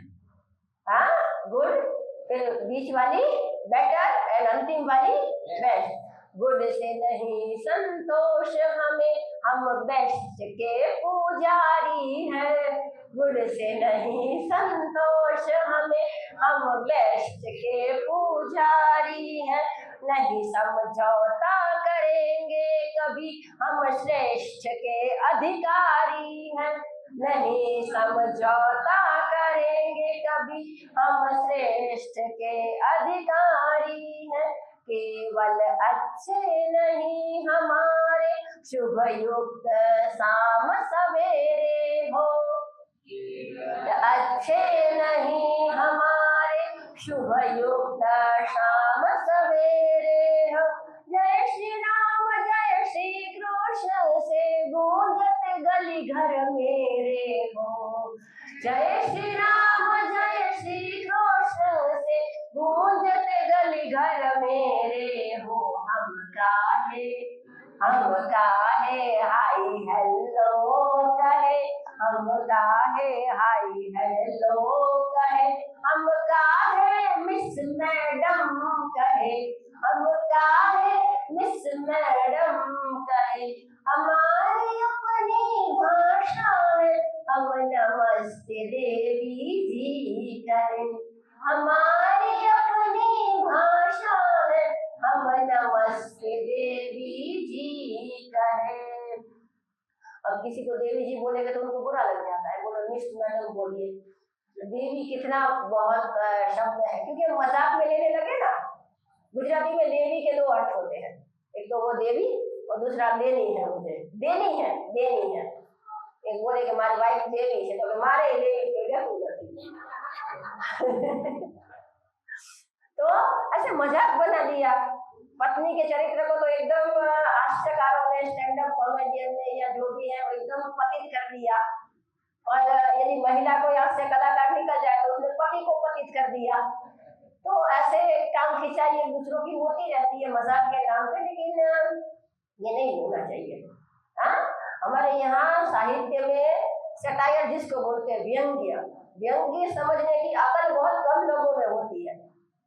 हाँ गुड, फिर बीच वाली बेटर एंड अंतिम वाली बेस्ट। गुड से नहीं संतोष हमें, हम बेस्ट के पुजारी हैं। गुड से नहीं संतोष हमें, हम बेस्ट के पुजारी हैं। नहीं समझौता करेंगे कभी, हम श्रेष्ठ के अधिकारी हैं। नहीं समझौता करेंगे कभी, हम श्रेष्ठ के अधिकारी हैं। केवल अच्छे नहीं हमारे, शुभ युक्त शाम सवेरे हो। अच्छे नहीं हमारे, शुभ युक्त शाम सवेरे हो। जय श्री राम जय श्री कृष्ण से गूंजत गली घर मेरे हो। जय श्री राम जय श्री कृष्ण से गूंजत गली घर मेरे हो। हम काहे हाय हेलो कहे, हम काहे हाय हेलो कहे, हम काहे मिस मैडम कहे, हम काहे मिस मैडम कहे। हमारी अपनी भाषा है, हम नमस्ते देवी जी कहें। हमारी अपनी भाषा है, हम नमस्ते देवी जी कहें। अब किसी को देवी जी बोलेगा तो उनको बुरा लग जाता है, बोलो मिस मैडम बोलिए। देवी कितना बहुत शब्द है, क्योंकि मजाक में लेने लगे ना। गुजराती में देवी के 2 अर्थ होते हैं, एक तो वो देवी और दूसरा देनी है, मुझे देनी है। एक बोले कि मारी वाइफ देवी है तो मारे देवी तो ऐसे मजाक बना दिया पत्नी के चरित्र को, तो एकदम हास्यकारों ने, स्टैंड अप कॉमेडियन ने या जो भी है वो एकदम पतित कर दिया। और यदि महिला कोई हास्य कलाकार निकल जाए तो उसने पति को पतित कर दिया। तो ऐसे काम खिंचाई एक दूसरों की होती रहती है मजाक के नाम पे, लेकिन ये नहीं होना चाहिए। हमारे यहाँ साहित्य में सटायर जिसको बोलते हैं, व्यंग्य समझने की अकल बहुत कम लोगों में होती है।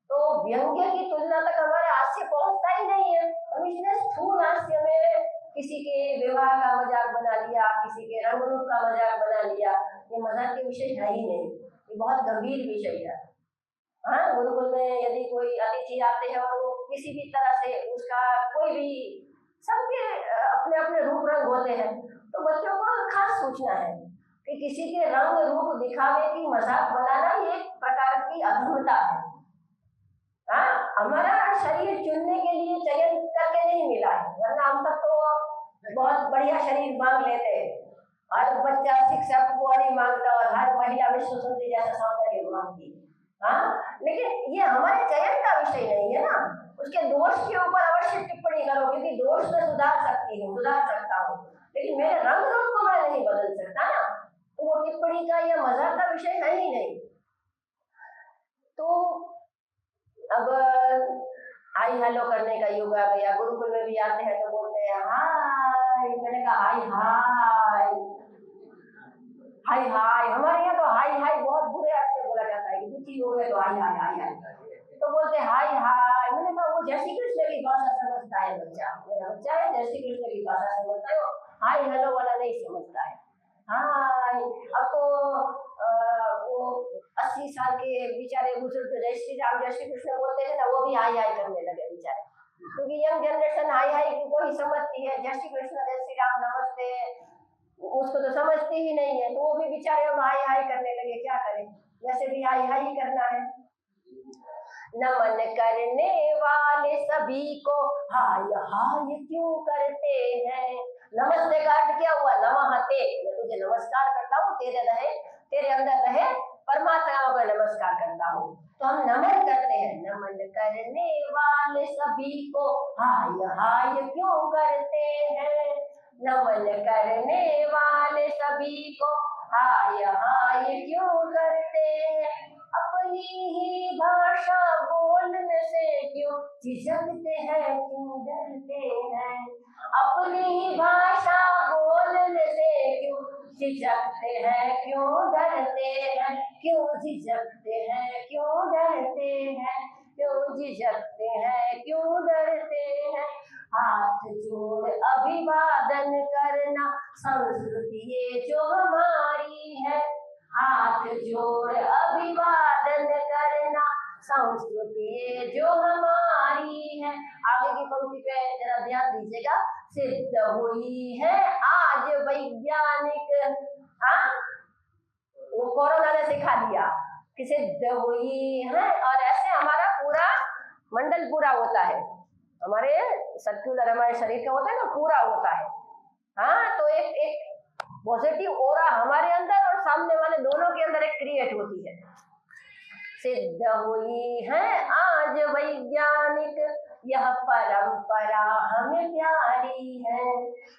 तो व्यंग्य की तुलना तक हमारे हास्य पहुंचता ही नहीं है। हम इसने स्थूल हास्य में किसी के विवाह का मजाक बना लिया, किसी के रंग रूप का मजाक बना लिया। ये मजाक के विषय है ही नहीं, ये बहुत गंभीर विषय है। गुरुकुल में यदि कोई अतिथि आते हैं और वो किसी भी तरह से उसका कोई भी, सबके अपने अपने रूप रंग होते हैं, तो बच्चों को खास सोचना है कि किसी के रंग रूप दिखावे की मजाक बनाना ये एक प्रकार की अधमता है। हमारा शरीर चुनने के लिए चयन करके नहीं मिला है, वरना हम सब तो बहुत बढ़िया शरीर मांग लेते हैं। हर बच्चा शिक्षक बॉडी मांगता और हर महिला विश्व सुंदरी जैसा सौंदर्य मांगती। लेकिन ये हमारे चयन का विषय नहीं है ना। उसके दोष के ऊपर अवश्य टिप्पणी करो, क्योंकि दोष में सुधार सकता हूँ, लेकिन मेरे रंग रूप को मैं नहीं बदल सकता ना। तो वो टिप्पणी का या मजाक का विषय है ही नहीं। तो अब हाई हेलो करने का युग आ गया। गुरुकुल में भी आते हैं तो बोलते हैं हाय। मैंने कहा हाय हाय हाय हाय। हमारे यहाँ तो हाय हाय बहुत बुरे अर्थ में बोला जाता है कि दुखी हो गए तो हाय हाय हाय हाय, तो बोलते हाय हाय। मैंने कहा वो जय श्री कृष्ण की भाषा समझता है बच्चा, मेरा बच्चा है, जय श्री कृष्ण की भाषा समझता है, हाय हेलो वाला नहीं समझता है। हाय। अब तो वो 80 साल के बेचारे बुजुर्ग जय श्री राम जय श्री कृष्ण बोलते हैं ना, वो भी हाय हाय करने लगे बेचारे, क्योंकि यंग जनरेशन हाय हाय को ही समझती है। जय श्री कृष्ण जय श्री राम नमस्ते उसको तो समझती ही नहीं है, तो वो भी बेचारे अब हाय हाय करने लगे। क्या करें, वैसे भी हाय हाय ही करना है। नमन करने वाले सभी को हाय हाय क्यों करते हैं। नमस्ते का अर्थ क्या हुआ, नमस्ते, मैं तुझे नमस्कार करता हूँ, तेरे अंदर रहे परमात्मा को नमस्कार करता हूँ, तो हम नमन करते हैं। नमन करने वाले सभी को हाय हाय क्यों करते हैं। नमन करने वाले सभी को हाय हाय क्यों करते हैं। अपनी ही भाषा बोलने से क्यों झिझकते हैं, क्यों डरते हैं। अपनी ही भाषा बोलने से क्यों झिझकते हैं, क्यों डरते हैं। क्यों झिझकते हैं, क्यों डरते हैं, क्यों झिझकते हैं, क्यों डरते हैं। हाथ जोड़ अभिवादन करना संस्कृति ये जो हमारी है। हाथ जोड़ अभिवादन करना संस्कृति ये जो हमारी है। आगे की पंक्ति पे जरा ध्यान दीजिएगा। सिद्ध हुई है आज वैज्ञानिक, वो कोरोना ने सिखा दिया कि सिद्ध हुई है, और ऐसे हमारा पूरा मंडल पूरा होता है। हमारे सर्कुलर हमारे शरीर का होता है ना, पूरा होता है। तो एक पॉजिटिव ऑरा हमारे अंदर और सामने वाले दोनों के अंदर एक क्रिएट होती है। सिद्ध हुई है आज वैज्ञानिक यह परंपरा हमें प्यारी है।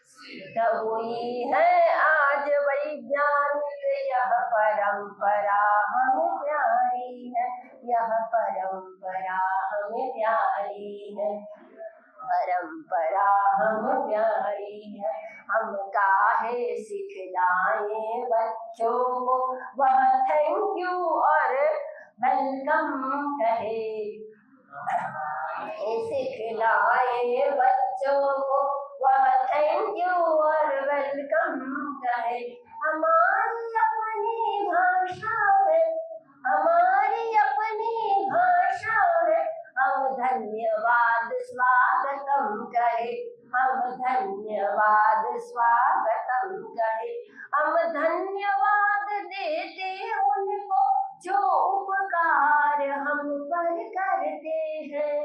सिद्ध हुई है आज वैज्ञानिक यह परंपरा हमें प्यारी है। यह परंपरा हमें प्यारी है, परंपरा हमें प्यारी है। हम काहे सिखलाएं बच्चों को वह थैंक यू और वेलकम कहे। सिखलाएं बच्चों को वह थैंक यू और वेलकम कहे। हमारी अपनी भाषा है, हमारी अपनी भाषा है। हम धन्यवाद स्वागतम कहे, हम धन्यवाद स्वागतम कहे। हम धन्यवाद देते उनको जो उपकार हम पर करते हैं।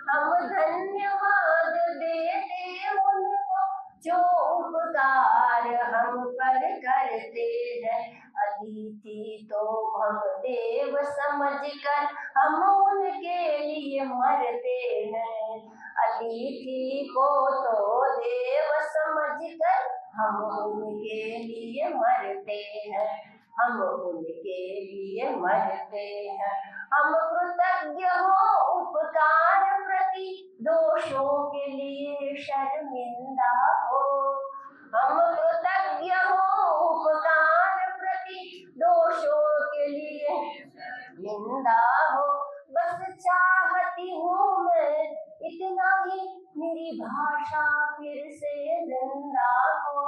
हम धन्यवाद देते उनको जो उपकार हम पर करते हैं। अतिथि तो हम देव समझकर हम उनके लिए मरते हैं। अतिथि को तो देव समझकर हम उनके लिए मरते हैं, हम उनके लिए मरते हैं। हम कृतज्ञ हो उपकार प्रति, दोषों के लिए शर्मिंदा हो। हम कृतज्ञ हो उपकार प्रति, दोषों के लिए निंदा हो। बस चाहती हूँ मैं इतना ही, मेरी भाषा फिर से जिंदा हो।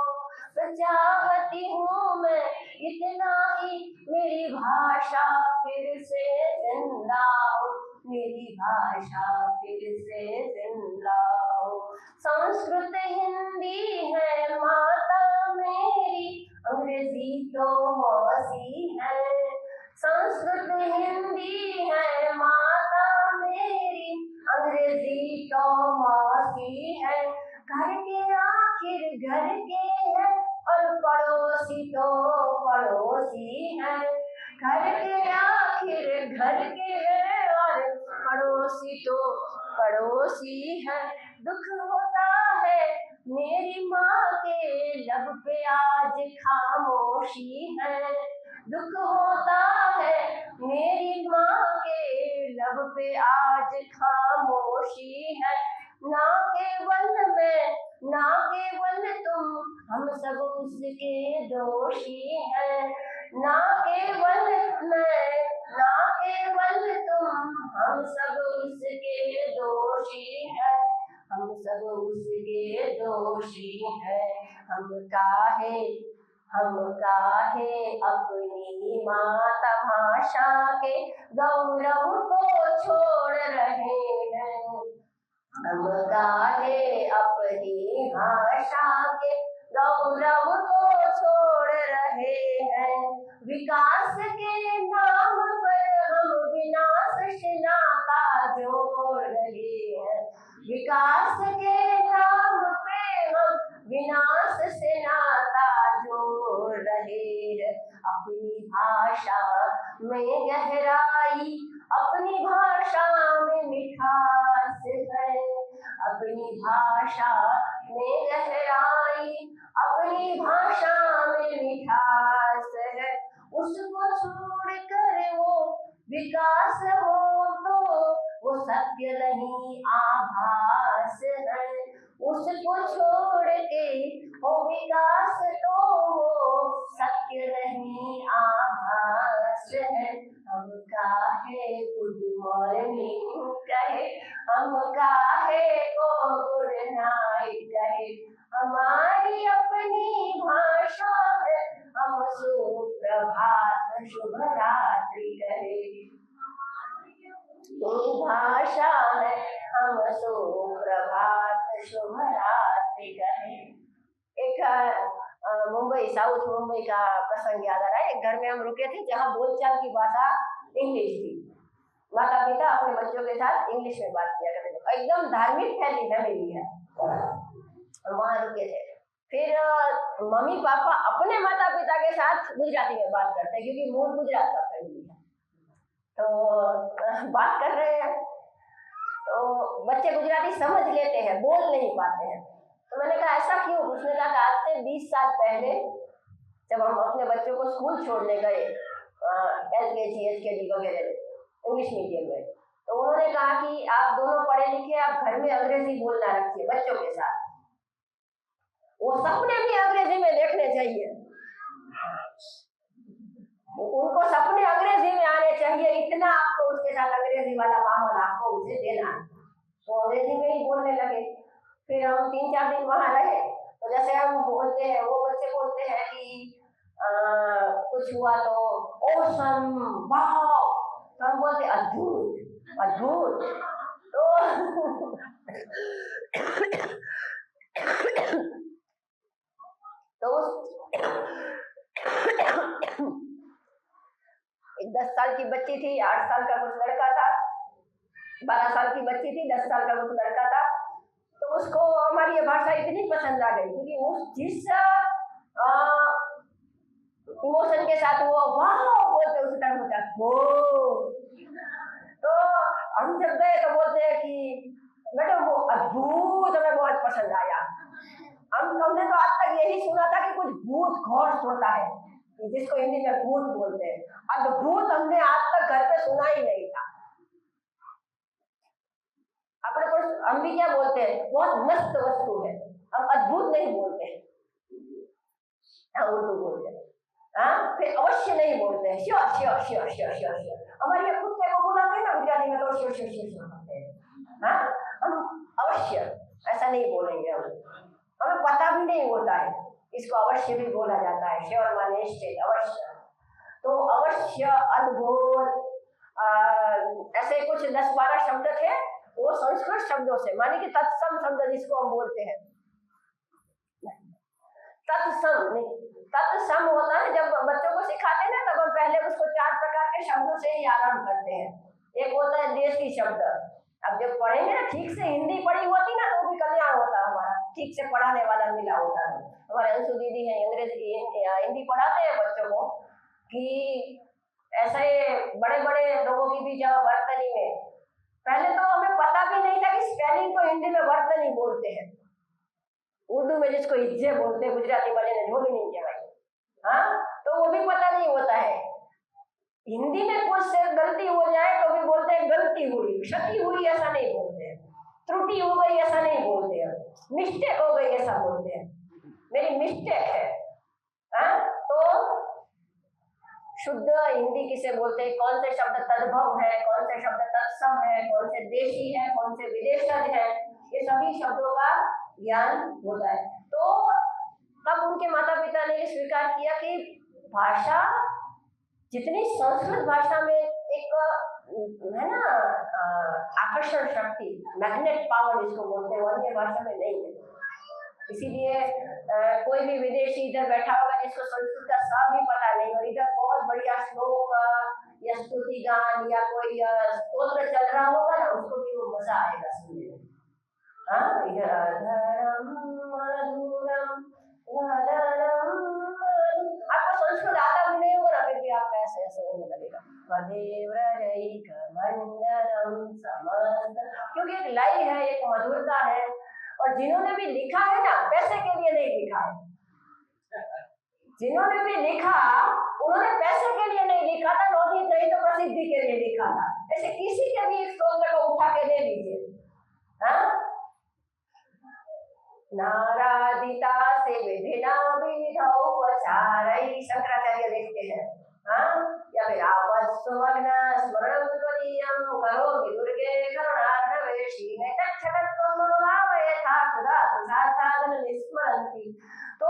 बस चाहती हूँ मैं इतना ही, मेरी भाषा फिर से जिंदा हो, मेरी भाषा फिर से जिंदा हो। संस्कृत हिंदी है माता मेरी, अंग्रेजी तो मौसी है। संस्कृत हिंदी है माता मेरी, अंग्रेजी तो मौसी है। घर के आखिर घर के है, और पड़ोसी तो पड़ोसी है। घर के आखिर घर के है, और पड़ोसी तो पड़ोसी है। दुख होता है मेरी माँ के लब पे आज खामोशी है। दुख होता है मेरी माँ के लब पे आज खामोशी है। ना केवल मैं, ना केवल तुम, हम सब उसके दोषी हैं। ना केवल मैं, ना केवल तुम, हम सब उसके दोषी हैं। हम सब उसके दोषी हैं। हम काहे अपनी माता भाषा के गौरव को छोड़ रहे हैं। हम काहे अपनी भाषा के गौरव को छोड़ रहे हैं। विकास के नाम पर हम विनाश से नाता जोड़ रहे हैं। विकास के नाम पे हम विनाश से नाता जोड़ रहे हैं। अपनी भाषा में गहराई, अपनी भाषा में मिठास है। अपनी भाषा में गहराई, अपनी भाषा में मिठास है। उसको छोड़कर वो विकास हो तो वो सत्य नहीं आभास है। उसको छोड़ के वो विकास तो वो सत्य नहीं आभास है। हम काहे गुड मॉर्निंग कहे, हम काहे को गुड नाइट कहे। हमारी अपनी भाषा है, हम सुप्रभात शुभ रात्रि कहे। भाषा है, हम सुप्रभात शुभ रात्रि कहे। एक मुंबई, साउथ मुंबई का प्रसंग याद आ रहा है। एक घर में हम रुके थे जहाँ बोलचाल की भाषा इंग्लिश थी। माता पिता अपने बच्चों के साथ इंग्लिश में बात किया करते थे। एकदम धार्मिक फैमिली है। वहाँ रुके थे। फिर मम्मी पापा अपने माता पिता के साथ गुजराती में बात करते हैं, क्योंकि मूल गुजरात का फैमिली है। तो बात कर रहे हैं तो बच्चे गुजराती समझ लेते हैं, बोल नहीं पाते हैं। तो मैंने कहा ऐसा क्यों? उसने कहा आज से 20 साल पहले जब हम अपने बच्चों को स्कूल छोड़ने गए, LKG HKG वगैरह इंग्लिश मीडियम में, तो उन्होंने कहा कि आप दोनों पढ़े लिखे, आप घर में अंग्रेजी बोलना रखिए बच्चों के साथ। वो सपने भी अंग्रेजी में देखने चाहिए, उनको सपने अंग्रेजी में आने चाहिए। इतना आपको उसके साथ अंग्रेजी वाला माहौल आपको उसे देना है। तो अंग्रेजी में ही बोलने लगे। फिर हम 3-4 दिन वहां रहे, तो जैसे हम बोलते हैं, वो बच्चे बोलते हैं कि कुछ हुआ तो ओसम, वाओ, तो हम बोलते अद्भुत अद्भुत। तो एक 10 साल की बच्ची थी, 8 साल का कुछ लड़का था, 12 साल की बच्ची थी, 10 साल का कुछ लड़का था। तो उसको हमारी ये भाषा इतनी पसंद आ गई, क्योंकि उस जिस इमोशन के साथ वो वाह बोलते, उस टाइम होता वो। तो हम जब गए तो बोलते हैं कि मैडम वो अद्भुत, हमें बहुत पसंद आया। हमने तो आज तक यही सुना था कि कुछ भूत घोस्ट होता है, जिसको हिंदी में भूत बोलते हैं। अद्भुत हमने आज तक घर पे सुना ही नहीं था। अपने को हम भी क्या बोलते हैं, बहुत मस्त वस्तु है, हम अद्भुत नहीं बोलते हैं। हाँ उर्दू बोलते हैं, हाँ फिर अवश्य नहीं बोलते हैं, sure sure sure sure sure sure. हमारे कुत्ते को बुलाते हैं ना गुजराती में, तो श्योर श्योर श्योर श्योर कहते हैं। हाँ हम अवश्य ऐसा नहीं बोलेंगे, हमें पता भी नहीं होता है, इसको अवश्य भी बोला जाता है। श्योर माने निश्चित, अवश्य। तो अवश्य, अद्भुत, ऐसे कुछ 10-12 शब्द थे, वो संस्कृत शब्दों से, माने कि तत्सम शब्द जिसको हम बोलते हैं। तत्सम नहीं, तत्सम होता है जब बच्चों को सिखाते हैं ना, तब हम पहले उसको 4 प्रकार के शब्दों से ही आरंभ करते हैं। एक होता है देसी शब्द। अब जब पढ़ेंगे ना, ठीक से हिंदी पढ़ी होती ना, तो भी कल्याण होता हमारा, ठीक से पढ़ाने वाला मिला होता है। हमारे अंशु दीदी है, अंग्रेजी हिंदी पढ़ाते हैं बच्चों को, कि ऐसे बड़े बड़े लोगों की भी जब वर्तनी में, पहले तो हमें पता भी नहीं था कि स्पेलिंग को हिंदी में वर्तनी बोलते हैं। उर्दू में जिसको हिज्जे बोलते हैं, गुजराती वाले ने ढोली नहीं कहवाई, हाँ तो वो भी पता नहीं होता है। हिंदी में कुछ से गलती हो जाए तो भी बोलते हैं गलती हुई, क्षति हुई, ऐसा नहीं बोलते हैं। त्रुटि हो गई ऐसा नहीं बोलते हैं, मिस्टेक हो गई ऐसा बोलते हैं, मेरी मिस्टेक है। हाँ तो शुद्ध हिंदी किसे बोलते हैं, कौन से शब्द तद्भव है, कौन से शब्द तत्सम है, कौन से देशी है, कौन से विदेशज है, ये सभी शब्दों का ज्ञान होता है। तो तब उनके माता पिता ने स्वीकार किया कि भाषा जितनी संस्कृत भाषा में एक है ना आकर्षण शक्ति, मैग्नेट पावर जिसको बोलते हैं, अन्य भाषा में नहीं है। इसीलिए कोई भी विदेशी इधर बैठा होगा जिसको संस्कृत का सा भी पता नहीं, और इधर बहुत बढ़िया श्लोक या स्तुति गान या कोई स्तोत्र चल रहा होगा ना, उसको भी वो मजा आएगा सुनने में। हाँ इधर आपको संस्कृत आता भी नहीं होगा ना, फिर भी आपका ऐसे ऐसे होने लगेगा, क्योंकि एक लय है, एक मधुरता है। और जिन्होंने भी लिखा है ना, पैसे के लिए नहीं लिखा है, जिन्होंने भी लिखा उन्होंने पैसे के लिए नहीं लिखा था, नहीं तो प्रसिद्धि के लिए लिखा था। ऐसे किसी के भी एक स्तोत्र को उठा के दे दीजिए, हाँ नारादिता से विधिना विधौ उपचारैः, शंकराचार्य लिखते हैं। हाँ या फिर आवत्सुमग्न स्मरणं त्वदीयं करोमि दुर्गे करुणार्णवेशी नैतच्छगत्वं मम भावयथा खुदा तुषार्थादन निस्मरन्ति। तो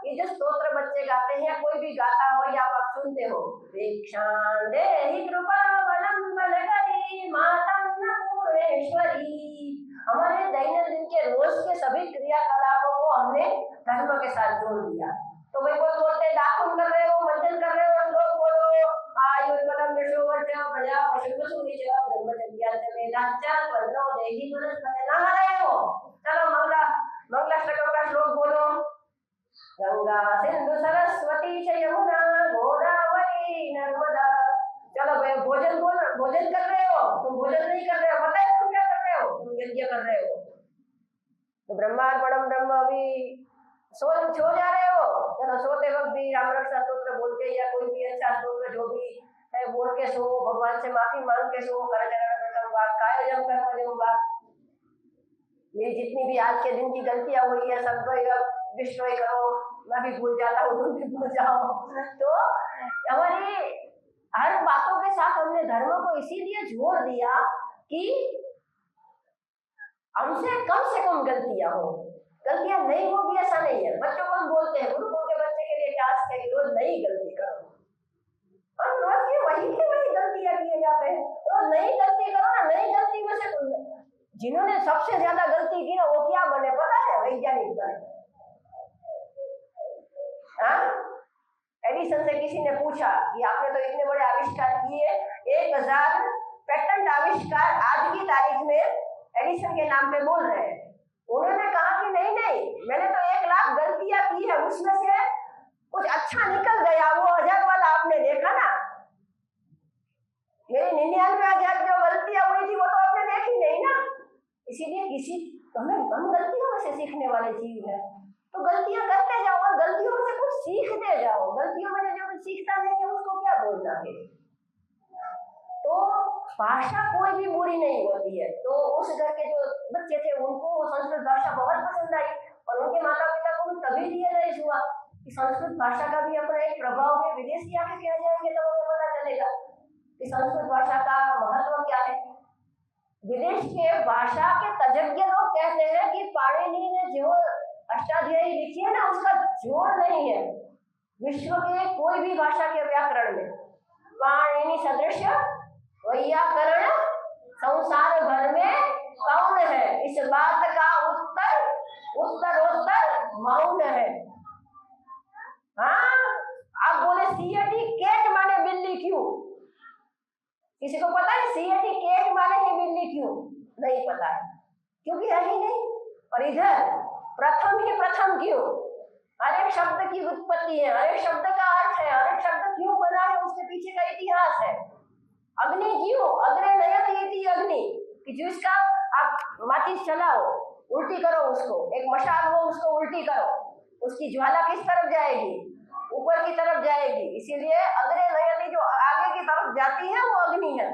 ये जो स्तोत्र बच्चे गाते हैं, कोई भी गाता हो या आप सुनते हो, दीक्षां देहि कृपावलं बलगरी मातं न पूर्णेश्वरी, हमारे दैनंदिन के रोज के सभी क्रियाकलापों को हमने धर्म के साथ जोड़ दिया। तो भाई कोई बोलते दातुन कर रहे हो, मंथन कर रहे हो, लोग बोलो आयुर्बलम विशोवर्च प्रजा पशुपशुनिच ब्रह्मचर्याच वेदांच पंद्रो देहि वनस्पति, नहा रहे हो, चलो मंगलाष्टकम का श्लोक बोलो, गंगा सिंधु सरस्वती च यमुना गोदावरी नर्मदा। चलो भाई भोजन कर रहे हो, तुम भोजन नहीं कर रहे हो, पता है तुम क्या कर रहे हो, तुम यज्ञ कर रहे हो। तो ब्रह्मार्पणम ब्रह्म अभी सो जा रहे हो, चलो सोते वक्त भी राम रक्षा स्तोत्र बोल के या कोई भी अच्छा स्तोत्र जो भी है बोल के सो, भगवान से माफी मांग के सो, कायजम कर्म दूंगा, मेरी जितनी भी आज के दिन की गलतियां हुई है सब विश्व करो, मैं भी भूल जाता हूँ, तुम भी भूल जाओ। तो हमारी हर बातों के साथ हमने धर्म को इसीलिए जोड़ दिया कि हमसे कम गलतियां हो, गलतियां नहीं होगी ऐसा नहीं है। बच्चों को हम बोलते हैं, गुरुकुल के बच्चे के लिए टास्क है कि रोज नई गलती करो, और रोज की वही गलतियां किए जाते हैं, तो नई गलती करो ना। नई गलती में से जिन्होंने सबसे ज्यादा गलती की ना, वो क्या बने पता है, वैज्ञानिक बने। एडिसन से किसी ने पूछा कि आपने तो इतने बड़े आविष्कार किए, 1000 पेटेंट आविष्कार आज की तारीख में एडिसन के नाम पे बोल रहे हैं। उन्होंने कहा कि नहीं मैंने तो 1 लाख गलतियां की है, उसमें से कुछ अच्छा निकल गया। वो 1000 वाला आपने देखा ना, मेरी 99,000 जो गलतियां हुई थी वो तो आपने देखी नहीं ना। इसीलिए हम गलतियों में से सीखने वाले जीव हैं, तो गलतियां करते जाओ और गलतियों में से कुछ सीखते जाओ। गलतियों में जो कुछ सीखता नहीं है उसको क्या बोलना है। तो भाषा कोई भी बुरी नहीं होती है। तो उस घर के जो बच्चे थे उनको संस्कृत भाषा बहुत पसंद आई और उनके माता पिता को भी कभी रियलाइज हुआ कि संस्कृत भाषा का भी अपना एक प्रभाव है। विदेशी आके कह जाएंगे तो हमें पता चलेगा कि संस्कृत भाषा का महत्व क्या है। विदेश के भाषा के तज्ञ लोग कहते हैं कि पाणिनि ने जो अष्टाध्यायी लिखी है ना उसका जोड़ नहीं है विश्व के कोई भी भाषा के व्याकरण में। पाणिनि सदृश वैयाकरण संसार भर में कौन है, इस बात का उत्तरोत्तर मौन है। हाँ, आप बोले सीएटी केट माने बिल्ली क्यों? किसी को पता है सीएटी केट माने ही बिल्ली क्यों? नहीं पता है, क्योंकि है ही नहीं। और इधर प्रथम ही प्रथम क्यों? हर एक शब्द की उत्पत्ति है, हर एक शब्द का अर्थ है, हर एक शब्द क्यों बना है उसके पीछे का इतिहास है। अग्नि क्यों? अग्नि नयति इति अग्नि, कि जिसका आप माचिस चलाओ उल्टी करो उसको, एक मशाल हो उसको उल्टी करो, उसकी ज्वाला किस तरफ जाएगी? ऊपर की तरफ जाएगी। इसीलिए अग्नि नयति जो आगे की तरफ जाती है वो अग्नि है।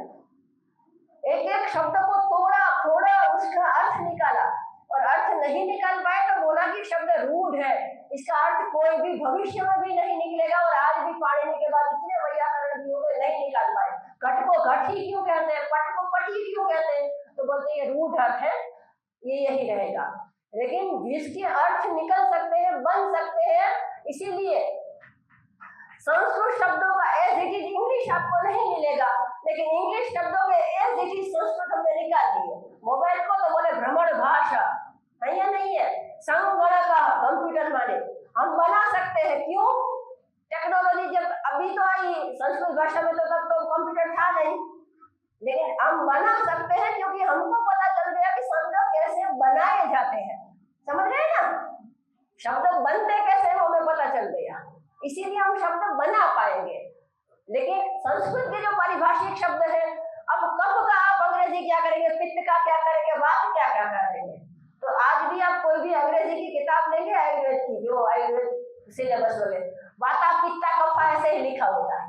एक एक शब्द को थोड़ा थोड़ा उसका अर्थ निकाला और अर्थ नहीं निकाल पाए तो बोला कि शब्द रूढ़ है, इसका अर्थ कोई भी भविष्य में भी नहीं निकलेगा। और आज भी पाणिनि के बाद इतने वैयाकरण भी हो गए नहीं निकाल पाए। घट को घट ही क्यों कहते हैं, पट को पट ही क्यों कहते हैं? तो बोलते हैं रूढ़ अर्थ है, ये यही रहेगा। लेकिन जिसके अर्थ निकल सकते हैं, बन सकते हैं, इसीलिए संस्कृत शब्दों का एज इट इज इंग्लिश आपको नहीं मिलेगा, लेकिन इंग्लिश शब्दों के एज इट इज संस्कृत हमने निकाल लिए। मोबाइल को तो बोले भ्रमण भाषा है या नहीं है? संगणक कंप्यूटर माने हम बना सकते हैं। क्यों? टेक्नोलॉजी जब अभी तो आई संस्कृत भाषा में, तो तब तो कंप्यूटर था नहीं, लेकिन हम बना सकते हैं क्योंकि हमको पता चल गया कि शब्द कैसे बनाए जाते हैं। समझ गए ना? शब्द बनते कैसे हमें पता चल गया, इसीलिए हम शब्द बना पाएंगे। लेकिन संस्कृत के जो पारिभाषिक शब्द है, अब कफ का आप अंग्रेजी क्या करेंगे, पित्त का क्या करेंगे, वात क्या क्या करेंगे? तो आज भी आप कोई भी अंग्रेजी की किताब लेंगे आयुर्वेद की, जो आयुर्वेद सिलेबस वगैरह, वाता पित्ता कफा ऐसे ही लिखा होता है।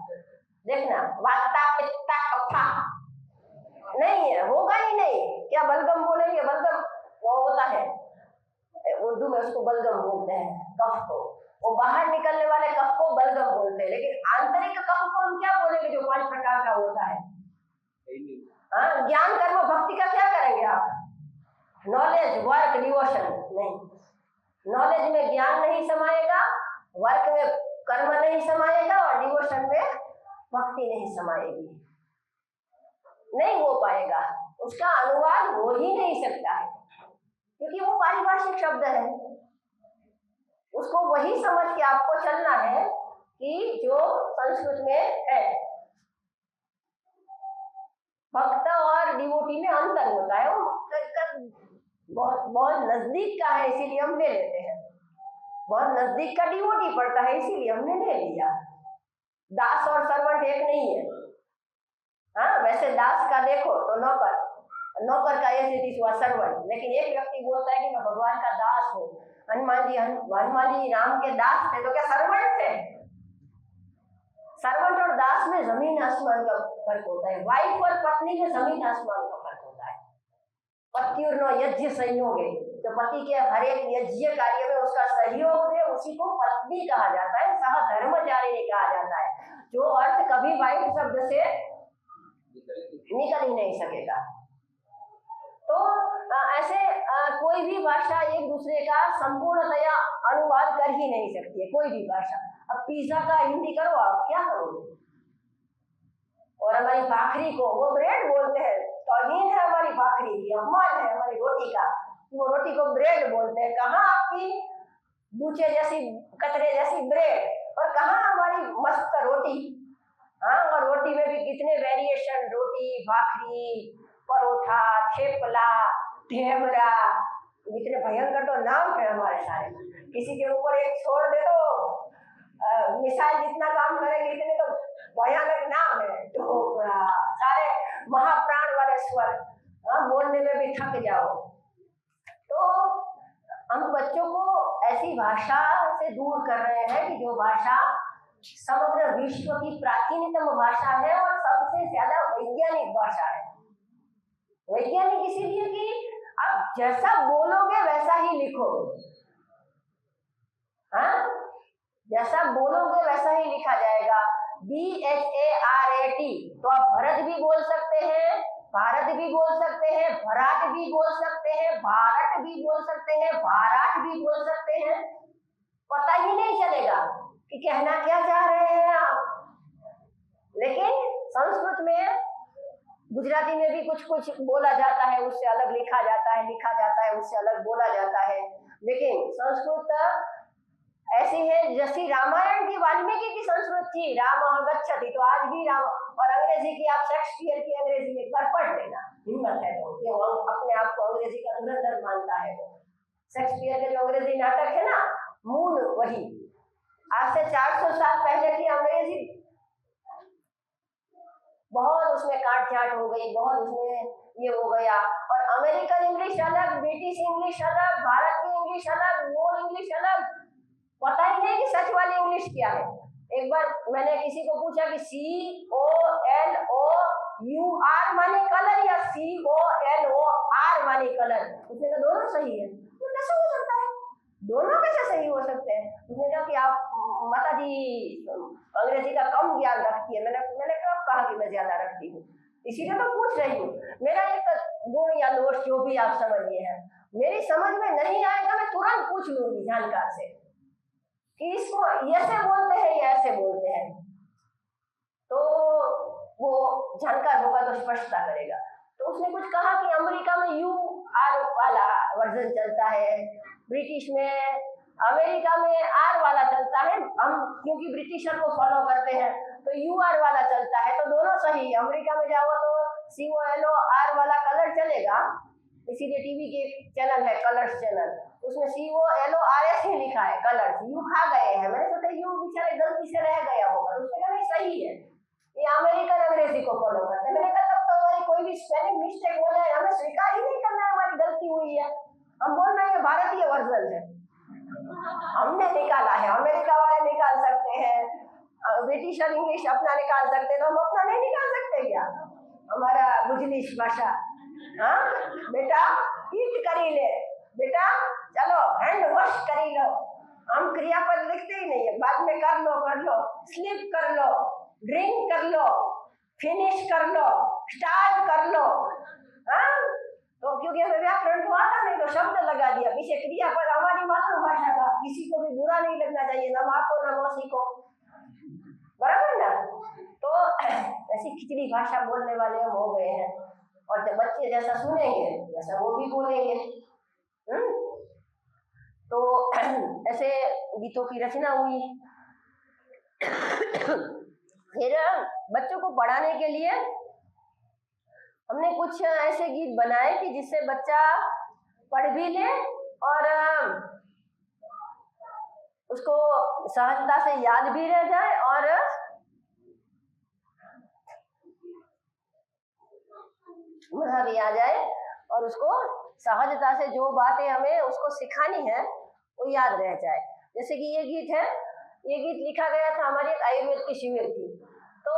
देखना, वाता पित्ता कफा नहीं है, होगा ही नहीं। क्या बलगम बोलेंगे? बलगम वो होता है, उर्दू में उसको बलगम बोलते हैं कफ को। वो बाहर निकलने वाले कफ को बलगम बोलते हैं, लेकिन आंतरिक कफ को हम क्या बोलेंगे जो 5 प्रकार का होता है? हाँ, ज्ञान कर्म भक्ति का क्या करेंगे आप? नॉलेज वर्क डिवोशन नहीं, नॉलेज में ज्ञान नहीं समाएगा, वर्क में कर्म नहीं समाएगा और डिवोशन में भक्ति नहीं समाएगी, नहीं हो पाएगा। उसका अनुवाद हो ही नहीं सकता है क्योंकि वो पारिभाषिक शब्द है। उसको वही समझ के आपको चलना है कि जो संस्कृत में है। भक्त और डिवोटी में अंतर होता है, वो बहुत बहुत नजदीक का है इसीलिए हम ले लेते हैं। बहुत नजदीक का डिवोटी पड़ता है इसीलिए हमने ले लिया। दास और सर्वेंट एक नहीं है। हाँ, वैसे दास का देखो तो नौकर, नौकर का ये स्थिति हुआ सर्वेंट, लेकिन एक व्यक्ति बोलता है कि मैं भगवान का दास हूँ। हनुमान जी राम के दास थे तो क्या सर्वेंट थे? सर्वेंट और दास में जमीन आसमान का फर्क होता है। वाइफ और पत्नी में जमीन आसमान का फर्क होता है। पति और यज्ञ संयोग है, तो पति के हर एक यज्ञ कार्य में उसका सहयोग है, उसी को पत्नी कहा जाता है, सहधर्मचारिणी कहा जाता है, जो अर्थ कभी वाइफ शब्द से निकल ही नहीं सकेगा। तो ऐसे कोई भी भाषा एक दूसरे का संपूर्णतया अनुवाद कर ही नहीं सकती है, कोई भी भाषा। अब पिज्जा का हिंदी करो, आप क्या करोगे? और हमारी भाखरी को वो ब्रेड बोलते हैं, तौहीन है हमारी भाखरी की, अपमान है हमारी रोटी का, वो रोटी को ब्रेड बोलते हैं। कहाँ आपकी दूचे जैसी कतरे जैसी ब्रेड और कहाँ हमारी मस्त रोटी। हाँ, और रोटी में भी कितने वेरिएशन, रोटी, भाखरी, परोठा, थेपला, ढेबरा, इतने भयंकर तो नाम है हमारे सारे। किसी के ऊपर एक छोड़ दे तो मिसाइल जितना काम करेंगे इतने तो भयानक नाम है, ढोकरा, सारे महाप्राण वाले स्वर, बोलने में भी थक जाओ। तो हम बच्चों को ऐसी भाषा से दूर कर रहे हैं कि जो भाषा समग्र विश्व की प्राचीनतम भाषा है और सबसे ज्यादा वैज्ञानिक भाषा है। वैज्ञानिक इसीलिए कि आप जैसा बोलोगे वैसा ही लिखोगे, हाँ, जैसा बोलोगे वैसा ही लिखा जाएगा। BHARAT, तो आप भरत भी बोल सकते हैं, भारत भी बोल सकते हैं, भराट भी बोल सकते हैं, भारत भी बोल सकते हैं, भारत भी बोल सकते हैं, पता ही नहीं चलेगा कि कहना क्या चाह रहे हैं आप। लेकिन संस्कृत में, गुजराती में भी कुछ कुछ बोला जाता है, उससे अलग लिखा जाता है, लिखा जाता है, उससे अलग बोला जाता है। लेकिन संस्कृत ऐसी है जैसी रामायण की वाल्मीकि की संस्कृत थी, रामः गच्छति, तो आज भी राम। और अंग्रेजी की आप शेक्सपियर की अंग्रेजी एक बार पढ़ लेना, हिम्मत है तो, ये अपने आप को अंग्रेजी का धुरंधर मानता है। शेक्सपियर के जो अंग्रेजी नाटक है ना, मूल वही, आज से 400 साल पहले की अंग्रेजी बहुत उसमें काट छाट हो गई, बहुत उसमें ये हो गया। और अमेरिकन इंग्लिश अलग, ब्रिटिश इंग्लिश अलग, भारत की इंग्लिश अलग, वो इंग्लिश अलग, पता ही नहीं कि सच वाली इंग्लिश क्या है। एक बार मैंने किसी को पूछा कि COLOUR माने कलर या COLOR माने कलर, उसने कहा दोनों सही है। तो कैसे हो सकता है, दोनों कैसे सही हो सकते हैं? उसने कहा कि आप माता जी अंग्रेजी का कम ज्ञान रखती है। मैंने कब कहा कि मैं ज्यादा रखती हूँ, इसीलिए तो पूछ रही हूँ। मेरा एक गुण या दोष जो भी आप समझिए है, मेरी समझ में नहीं आएगा मैं तुरंत पूछ लूंगी जानकार से कि इसको ऐसे बोलते हैं या ऐसे बोलते हैं, तो वो जानकार होगा तो स्पष्टता करेगा। तो उसने कुछ कहा कि अमेरिका में UR वाला वर्जन चलता है, ब्रिटिश में, अमेरिका में R वाला चलता है, हम क्योंकि ब्रिटिशर को फॉलो करते हैं तो UR वाला चलता है, तो दोनों सही है। अमेरिका में जाओ तो COLOR वाला कलर चलेगा, इसीलिए टीवी के चैनल है कलर्स चैनल, उसमें COLORS ही लिखा है, कलर्स। यू खा गए हैं, मैंने सोचा यू बेचारे गलती से रह गया होगा, उसने कहा नहीं सही है, ये अमेरिकन अंग्रेजी को फॉलो करते हैं। मैंने कहा तब तो हमारी कोई भी स्पेलिंग मिस्टेक हो जाए हमें स्वीकार ही नहीं करना है हमारी गलती हुई है, हम बोल रहे हैं भारतीय वर्जन है, हमने निकाला है। अमेरिका वाले निकाल सकते हैं, ब्रिटिशर इंग्लिश अपना निकाल सकते हैं, तो हम अपना नहीं निकाल सकते क्या? हमारा गुजलिश भाषा, हाँ बेटा ईट करी ले, बेटा चलो हैंड वॉश करी लो, हम क्रियापद लिखते ही नहीं है, बाद में कर लो, स्लिप कर लो, ड्रिंक कर लो, फिनिश कर लो, स्टार्ट कर लो, हाँ। तो क्योंकि हमें व्याकरण तो आता नहीं तो शब्द लगा दिया पीछे क्रियापद, हमारी मातृभाषा का, किसी को भी बुरा नहीं लगना चाहिए, ना माँ को ना मौसी को, बराबर ना। तो ऐसी खिचड़ी भाषा बोलने वाले हम हो गए हैं, और जब बच्चे जैसा सुनेंगे वैसा वो भी बोलेंगे। तो ऐसे गीतों की रचना हुई। फिर बच्चों को पढ़ाने के लिए हमने कुछ ऐसे गीत बनाए कि जिससे बच्चा पढ़ भी ले और उसको सहजता से याद भी रह जाए और मजा भी आ जाए, और उसको सहजता से जो बातें हमें उसको सिखानी है वो याद रह जाए। जैसे कि ये गीत है, ये गीत लिखा गया था, हमारी एक आयुर्वेद की शिविर थी, तो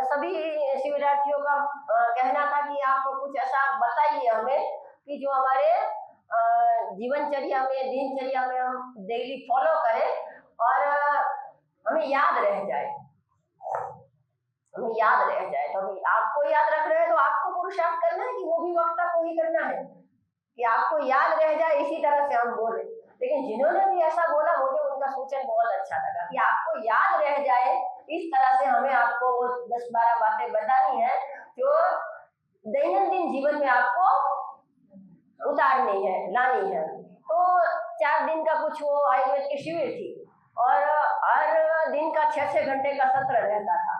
सभी शिविरार्थियों का कहना था कि आप कुछ ऐसा बताइए हमें कि जो हमारे जीवनचर्या में, दिनचर्या में हम डेली फॉलो करें और हमें याद रह जाए, हमें याद रह जाए। तो अभी आपको याद रख रहे हैं तो आपको पुरुषार्थ करना है कि वो भी वक्ता को ही करना है कि आपको याद रह जाए, इसी तरह से हम बोले। लेकिन जिन्होंने भी ऐसा बोला मुझे उनका सूचन बहुत अच्छा लगा कि आपको याद रह जाए, इस तरह से हमें आपको 10-12 बातें बतानी है जो दैनंदिन जीवन में आपको उतारनी है, लानी है। तो 4 दिन का कुछ वो आयुर्वेद की शिविर थी और हर दिन का 6-6 घंटे का सत्र रहता था।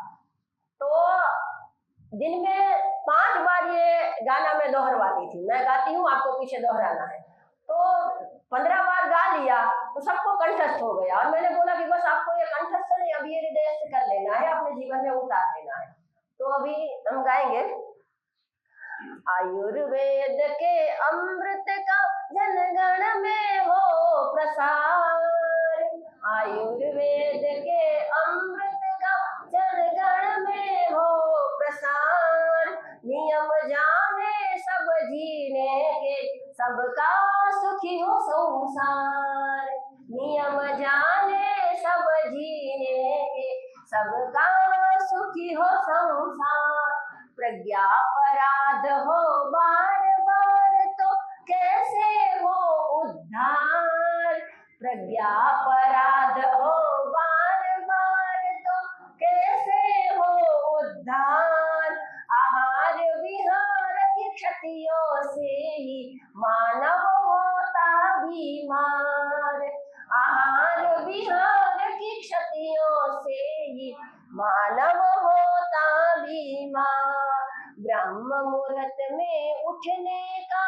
तो दिन में 5 बार ये गाना मैं दोहरवाती थी, मैं गाती हूँ आपको पीछे दोहराना है। तो 15 बार गा लिया तो सबको कंठस्थ हो गया, और मैंने बोला कि बस आपको ये कंठस्थ नहीं, अब ये हृदयस्थ कर लेना है, अपने जीवन में उतार लेना है। तो अभी हम गाएंगे, आयुर्वेद के अमृत का जनगण में हो प्रसार, आयुर्वेद के अमृत का जनगण में हो प्रसार, नियम जाने सब जीने के, सबका सुखी हो संसार, नियम जाने सब जीने के, सबका सुखी हो संसार, प्रज्ञा अपराध हो बार बार तो कैसे हो उद्धार, प्रज्ञा अपराध हो बार बार तो कैसे हो उद्धार, आहार विहार की क्षतियों से ही मानव होता बीमार, आहार विहार की क्षतियों से ही मानव होता बीमार, ब्रह्म मुहूर्त में उठने का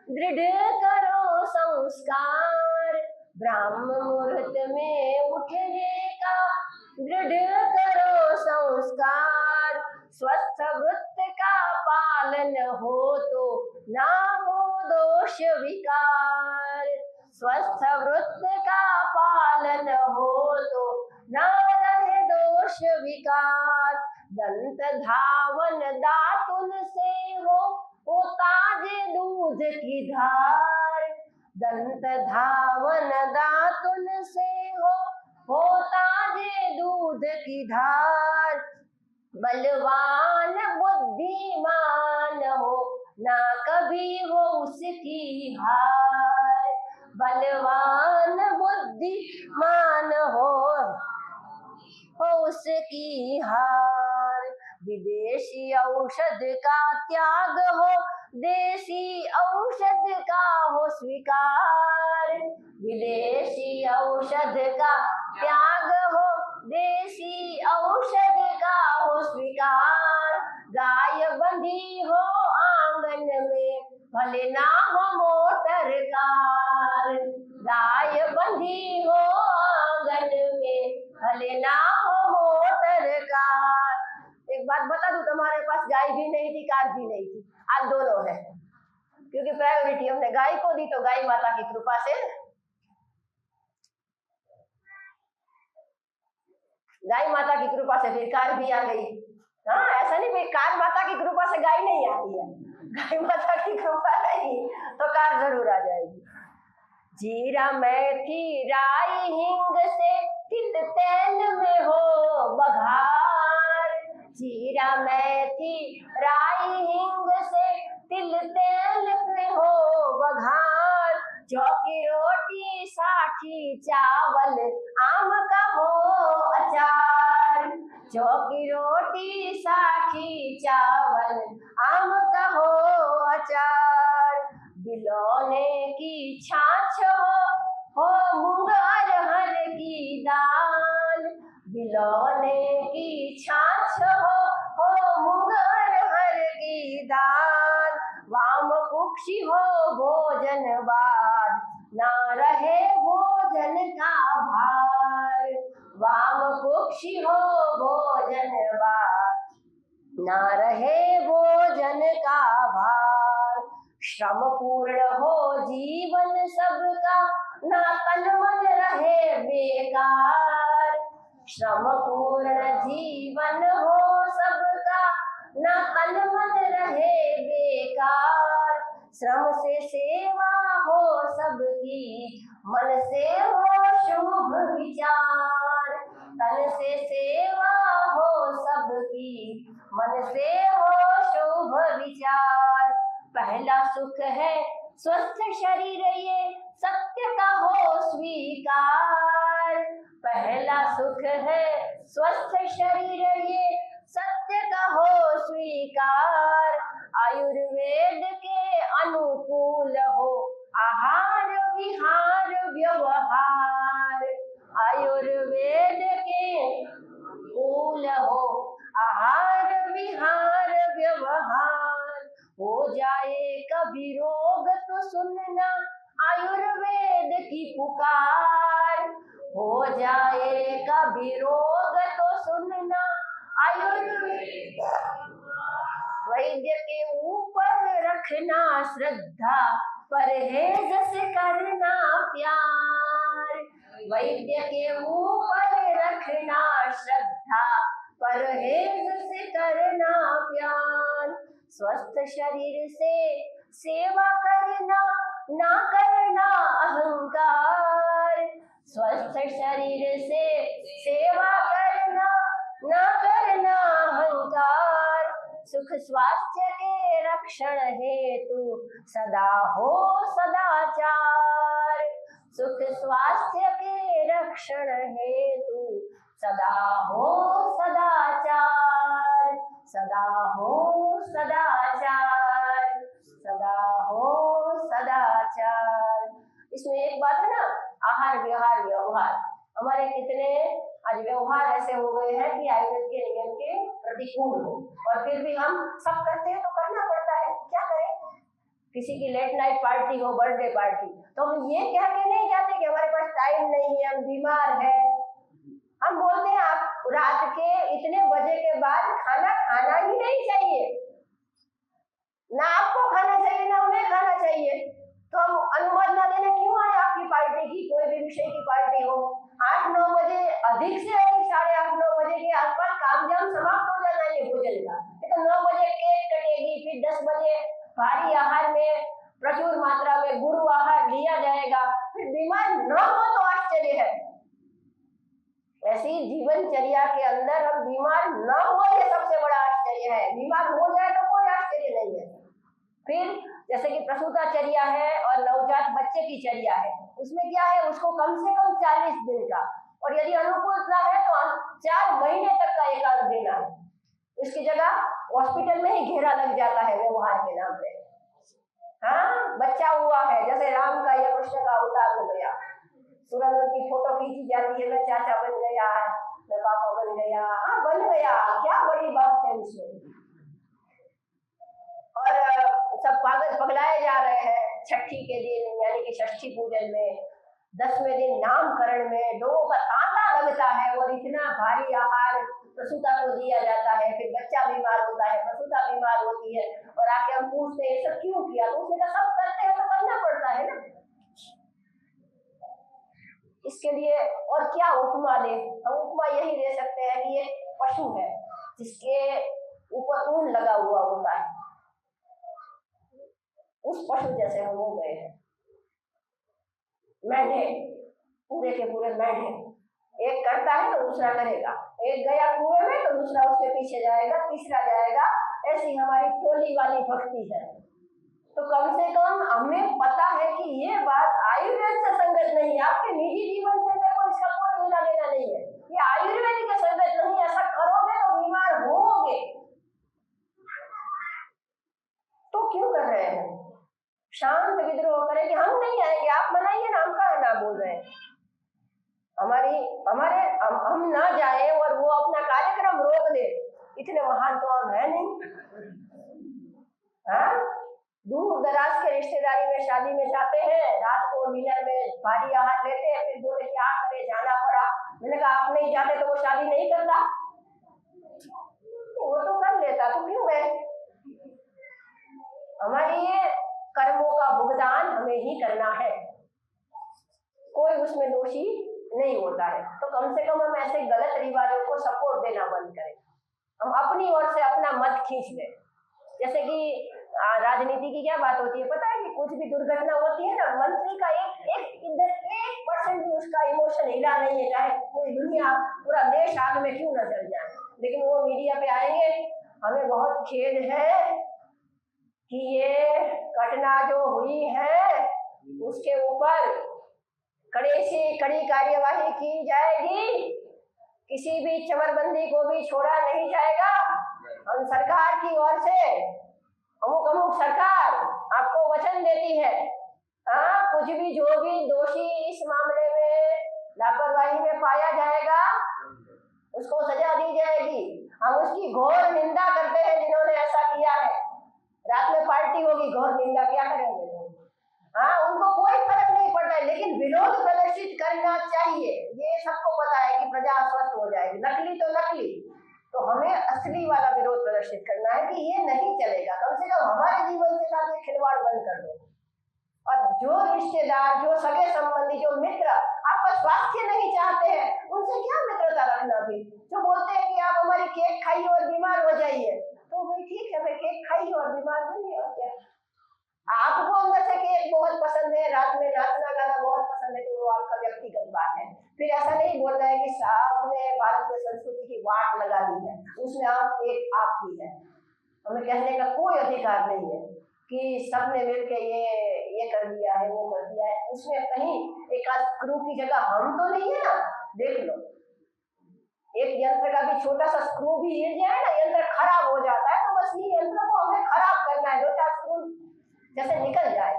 दृढ़ करो संस्कार, ब्रह्म मुहूर्त में उठने का दृढ़ करो संस्कार, स्वस्थ वृत्त का पालन हो तो ना हो दोष विकार, स्वस्थ वृत्त का पालन हो तो ना रहे दोष विकार, दंत धावन दातुन से हो ताजे दूध की धार, दंत धावन दातुन से हो ताजे दूध की धार, बलवान बुद्धिमान हो ना कभी हो उसकी हार, बलवान बुद्धिमान हो उसकी हार, विदेशी औषध का त्याग हो देसी औषध का हो स्वीकार, विदेशी औषध का त्याग हो देसी औषध का हो स्वीकार, गाय बंधी हो आंगन में भले ना हो मोटर कार, गाय बंधी हो आंगन में भले ना हो मोटर कार। एक बात बता दूं, तुम्हारे पास गाय भी नहीं थी, कार भी नहीं थी, आज दोनों है, क्योंकि प्रायोरिटी हमने गाय को दी, तो गाय माता की कृपा से गाय माता की कृपा से फिर कार भी आ गई। हाँ, ऐसा नहीं भाई कार माता की कृपा से गाय नहीं आती है, गाय माता की कृपा नहीं तो कार जरूर आ जाएगी। जीरा मेथी राई हिंग से तिल तेल में हो बघार, जीरा मेथी राई हिंग से तिल तेल में हो बघार, चौकी रोटी साठी चावल आम का हो अचार, चौकी रोटी साठी चावल आम का हो अचार, बिलौने की छाछ हो मूंग अरहर की दाल, बिलौने की छाछ हो मूंग अरहर की दाल, वाम कुक्षी हो भोजन बाद ना रहे भोजन का भार, वाम कुक्षी हो भोजन बाद ना रहे भोजन का भार, श्रम पूर्ण हो जीवन सबका ना तन मन रहे बेकार, श्रम पूर्ण जीवन हो सबका ना तन मन रहे बेकार, श्रम से सेवा हो सबकी मन से हो शुभ विचार, तन से सेवा हो सबकी मन से हो शुभ विचार, पहला सुख है स्वस्थ शरीर ये सत्य का हो स्वीकार, पहला सुख है स्वस्थ शरीर ये सत्य का हो स्वीकार, आयुर्वेद के अनुकूल हो आहार विहार व्यवहार, आयुर्वेद के अनुकूल हो आहार विहार व्यवहार, हो जाए कभी रोग तो सुनना आयुर्वेद जाएगा भी रोग तो सुनना, आयुर्वेद वैद्य के ऊपर रखना श्रद्धा, परहेज से करना प्यार। वैद्य के ऊपर रखना श्रद्धा, परहेज से करना प्यार। स्वस्थ शरीर से सेवा करना, ना करना अहंकार। स्वस्थ शरीर से सेवा करना, ना करना अहंकार। सुख स्वास्थ्य के रक्षण हेतु सदा हो सदाचार। सुख स्वास्थ्य के रक्षण हेतु सदा हो सदाचार। सदा हो सदाचार, सदा हो सदाचार। इसमें एक बात है ना, आहार विहार व्यवहार। हमारे कितने आज व्यवहार ऐसे हो गए हैं कि आयुर्वेद के नियम के प्रतिकूल हो, और फिर भी हम सब करते हैं तो करना पड़ता है, क्या करें। किसी की लेट नाइट पार्टी हो, बर्थडे पार्टी, तो हम ये कह के नहीं जाते कि हमारे पास टाइम नहीं है, हम बीमार है। हम बोलते हैं आप रात के इतने बजे के बाद खाना खाना ही नहीं चाहिए, ना आपको खाना चाहिए ना हमें खाना चाहिए। तो हम अनुमति ना देने क्यों आए आपकी पार्टी की, कोई भी विषय की पार्टी हो। 8-9 बजे, अधिक से अधिक 8:30-9 बजे के आसपास काम जाम समाप्त हो जाना है भोजन का। तो 9 बजे केक कटेगी, फिर 10 बजे भारी आहार में प्रचुर मात्रा में गुरु आहार लिया जाएगा, फिर बीमार न हो तो आश्चर्य है। ऐसी जीवनचर्या के अंदर हम बीमार न हो, ये सबसे बड़ा आश्चर्य है। बीमार हो जाए तो कोई आश्चर्य नहीं है। फिर जैसे कि प्रसूताचर्या है और नवजात बच्चे की चर्या है, उसमें क्या है, उसको कम से कम 40 दिन का, और यदि अनुकूलता है तो 4 महीने तक का एकांत देना है। इसकी जगह हॉस्पिटल में ही घेरा लग जाता है व्यवहार के नाम पे। हाँ, बच्चा हुआ है, जैसे राम का या कृष्ण का अवतार हो गया, तुरंत उनकी फोटो खींची जाती है, मैं चाचा बन गया, मैं पापा बन गया। हाँ, बन गया, क्या बड़ी बात है उसमें। और सब कागज पगलाए जा रहे हैं। छठी के दिन यानी कि षष्ठी पूजन में, 10वें दिन नामकरण में लोगों का तांता लगता है, और इतना भारी आहार प्रसूता को दिया जाता है। फिर बच्चा बीमार होता है, प्रसूता बीमार होती है, और आके हम पूछते हैं ये सब क्यों किया, तो उसने कहा सब करते हैं तो करना पड़ता है ना। इसके लिए और क्या उपमा दे, हम उपमा यही दे सकते हैं कि ये पशु है जिसके ऊपर ऊन लगा हुआ होता है, उस पशु जैसे हम हो गए हैं। मेंढे, पूरे के पूरे मेंढे, एक करता है तो दूसरा करेगा, एक गया कुएं में तो दूसरा उसके पीछे जाएगा, तीसरा जाएगा। ऐसी हमारी टोली वाली भक्ति है। तो कम से कम हमें पता है कि ये बात आयुर्वेद से संगत नहीं है। आपके निजी जीवन से देखो, इसका कोई लेना देना नहीं है, ये आयुर्वेद के संगत नहीं। ऐसा करोगे तो बीमार होगे, तो क्यों कर रहे हैं। शांत विद्रोह करें कि हम नहीं आएंगे, आप मनाइए ना, हम कहाँ ना बोल रहे हैं। हम ना जाए और वो अपना कार्यक्रम रोक दे, इतने महान तो हम है नहीं। हाँ, दूर दराज के रिश्तेदारी में शादी में जाते हैं, रात को डिनर में भारी आहार लेते हैं, फिर बोले क्या करे, जाना पड़ा। मैंने कहा आप नहीं जाते तो वो शादी नहीं करता, वो तो कर लेता, तो क्यों गए। हमारी कर्मों का भुगतान हमें ही करना है, कोई उसमें दोषी नहीं होता है। तो कम से कम हम ऐसे गलत रिवाजों को सपोर्ट देना बंद करें, हम अपनी ओर से अपना मत खींच लें। जैसे कि राजनीति की क्या बात होती है, पता है कि कुछ भी दुर्घटना होती है ना, मंत्री का एक 1% भी उसका इमोशन हिला नहीं है, चाहे पूरी दुनिया पूरा देश आग में क्यों न जल जाए, लेकिन वो मीडिया पे आएंगे, हमें बहुत खेद है कि ये घटना जो हुई है उसके ऊपर कड़ी से कड़ी कार्यवाही की जाएगी, किसी भी चमरबंदी को भी छोड़ा नहीं जाएगा। हम सरकार की ओर से अमुक सरकार आपको वचन देती है, हाँ, कुछ भी जो भी दोषी इस मामले में लापरवाही में पाया जाएगा उसको सजा दी जाएगी। हम उसकी घोर निंदा करते हैं जिन्होंने ऐसा किया है। रात में पार्टी होगी, घोर निंदा क्या करेंगे, हाँ, उनको कोई फर्क नहीं पड़ता है, लेकिन विरोध प्रदर्शित कर रहना चाहिए, ये सबको पता है कि प्रजा स्वस्थ हो जाएगी, नकली तो नकली। तो हमें असली वाला विरोध प्रदर्शित करना है कि ये नहीं चलेगा, कम से कम हमारे जीवन के साथ ये खिलवाड़ बंद कर दो। और जो रिश्तेदार, जो सगे संबंधी, जो मित्र आपका स्वास्थ्य नहीं चाहते हैं, उनसे क्या मित्रता रखना। भी जो बोलते हैं कि आप हमारी केक खाइए और बीमार हो जाइए, तो भाई ठीक है, भाई केक खाइए और बीमार होइए, और क्या। आपको अंदर से केक बहुत पसंद है, रात में नाचना गाना बहुत पसंद है, तो वो आपका व्यक्तिगत बात है। फिर ऐसा नहीं बोलना है कि साहब ने भारत में संस्कृति की वाट लगा दी है, उसमें आप एक आप ही है। हमें कहने का कोई अधिकार नहीं है कि सबने मिलकर ये कर दिया है, वो कर दिया है। उसमें कहीं एक आध स्क्रू की जगह हम तो नहीं है ना। देख लो, एक यंत्र का भी छोटा सा स्क्रू भी हिल जाए ना, यंत्र खराब हो जाता है। तो बस ये यंत्र को हमें खराब करना है, दो चार स्क्रू जैसे निकल जाए,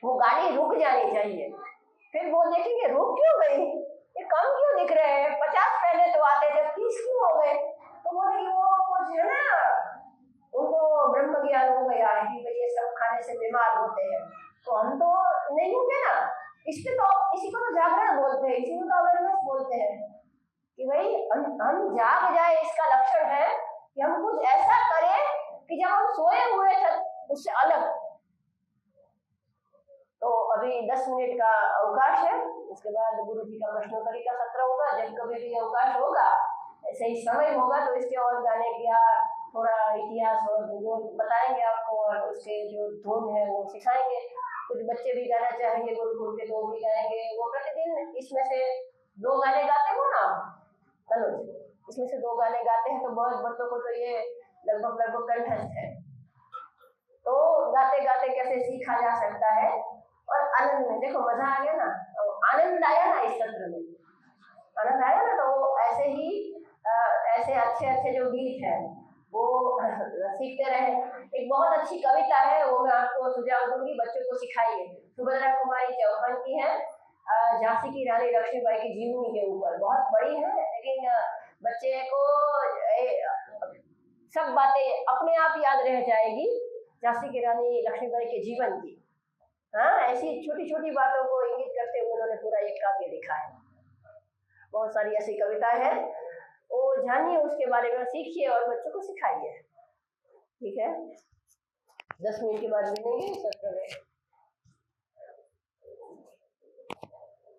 वो गाड़ी रुक जानी चाहिए। फिर वो देखेंगे रुक क्यों गई, ये कम क्यों दिख रहे हैं, 50 पहले तो आते थे, 30 क्यों हो गए। तो बोले वो कुछ है ना, उनको ब्रह्म ज्ञान हो गया है कि भाई ये सब खाने से बीमार होते हैं। तो हम तो नहीं होंगे ना। इसी को तो जागरण बोलते हैं, इसी को तो अवेयरनेस बोलते हैं कि भाई हम जाग जाए। इसका लक्षण है कि हम कुछ ऐसा करें कि जब हम सोए हुए थे उससे अलग। तो अभी 10 मिनट का अवकाश है, उसके बाद गुरु जी का प्रश्नोत्तरी का सत्र होगा। जब कभी भी अवकाश होगा, ऐसे ही समय होगा, तो इसके और गाने का थोड़ा इतिहास और भूगोल बताएंगे आपको, और उसके जो धुन है वो सिखाएंगे। कुछ बच्चे भी गाना चाहेंगे गुरुकुल के, तो वो भी गाएंगे। वो प्रतिदिन इसमें से 2 गाने गाते हो ना तनुज, इसमें से 2 गाने गाते हैं, तो बहुत बच्चों को तो ये लगभग कंठस्थ है। तो गाते गाते कैसे सीखा जा सकता है, और आनंद में देखो मजा आ गया ना, तो आनंद आया ना, इस सत्र में आनंद आया ना। तो ऐसे ही ऐसे अच्छे जो गीत है वो सीखते रहे। एक बहुत अच्छी कविता है, वो मैं आपको सुझाव दूंगी, बच्चों को सिखाइए। सुभद्रा कुमारी चौहान की है, झांसी की रानी लक्ष्मीबाई की जीवनी के ऊपर। बहुत बड़ी है, लेकिन बच्चे को सब बातें अपने आप याद रह जाएगी, झांसी की रानी लक्ष्मीबाई के जीवन की। हाँ, ऐसी छोटी छोटी बातों को इंगित करते हुए उन्होंने पूरा एक काव्य लिखा है। बहुत सारी ऐसी कविताएं हैं, वो जानिए, उसके बारे में सीखिए और बच्चों को सिखाइए। ठीक है, 10 मिनट के बाद मिलेंगे सत्र में।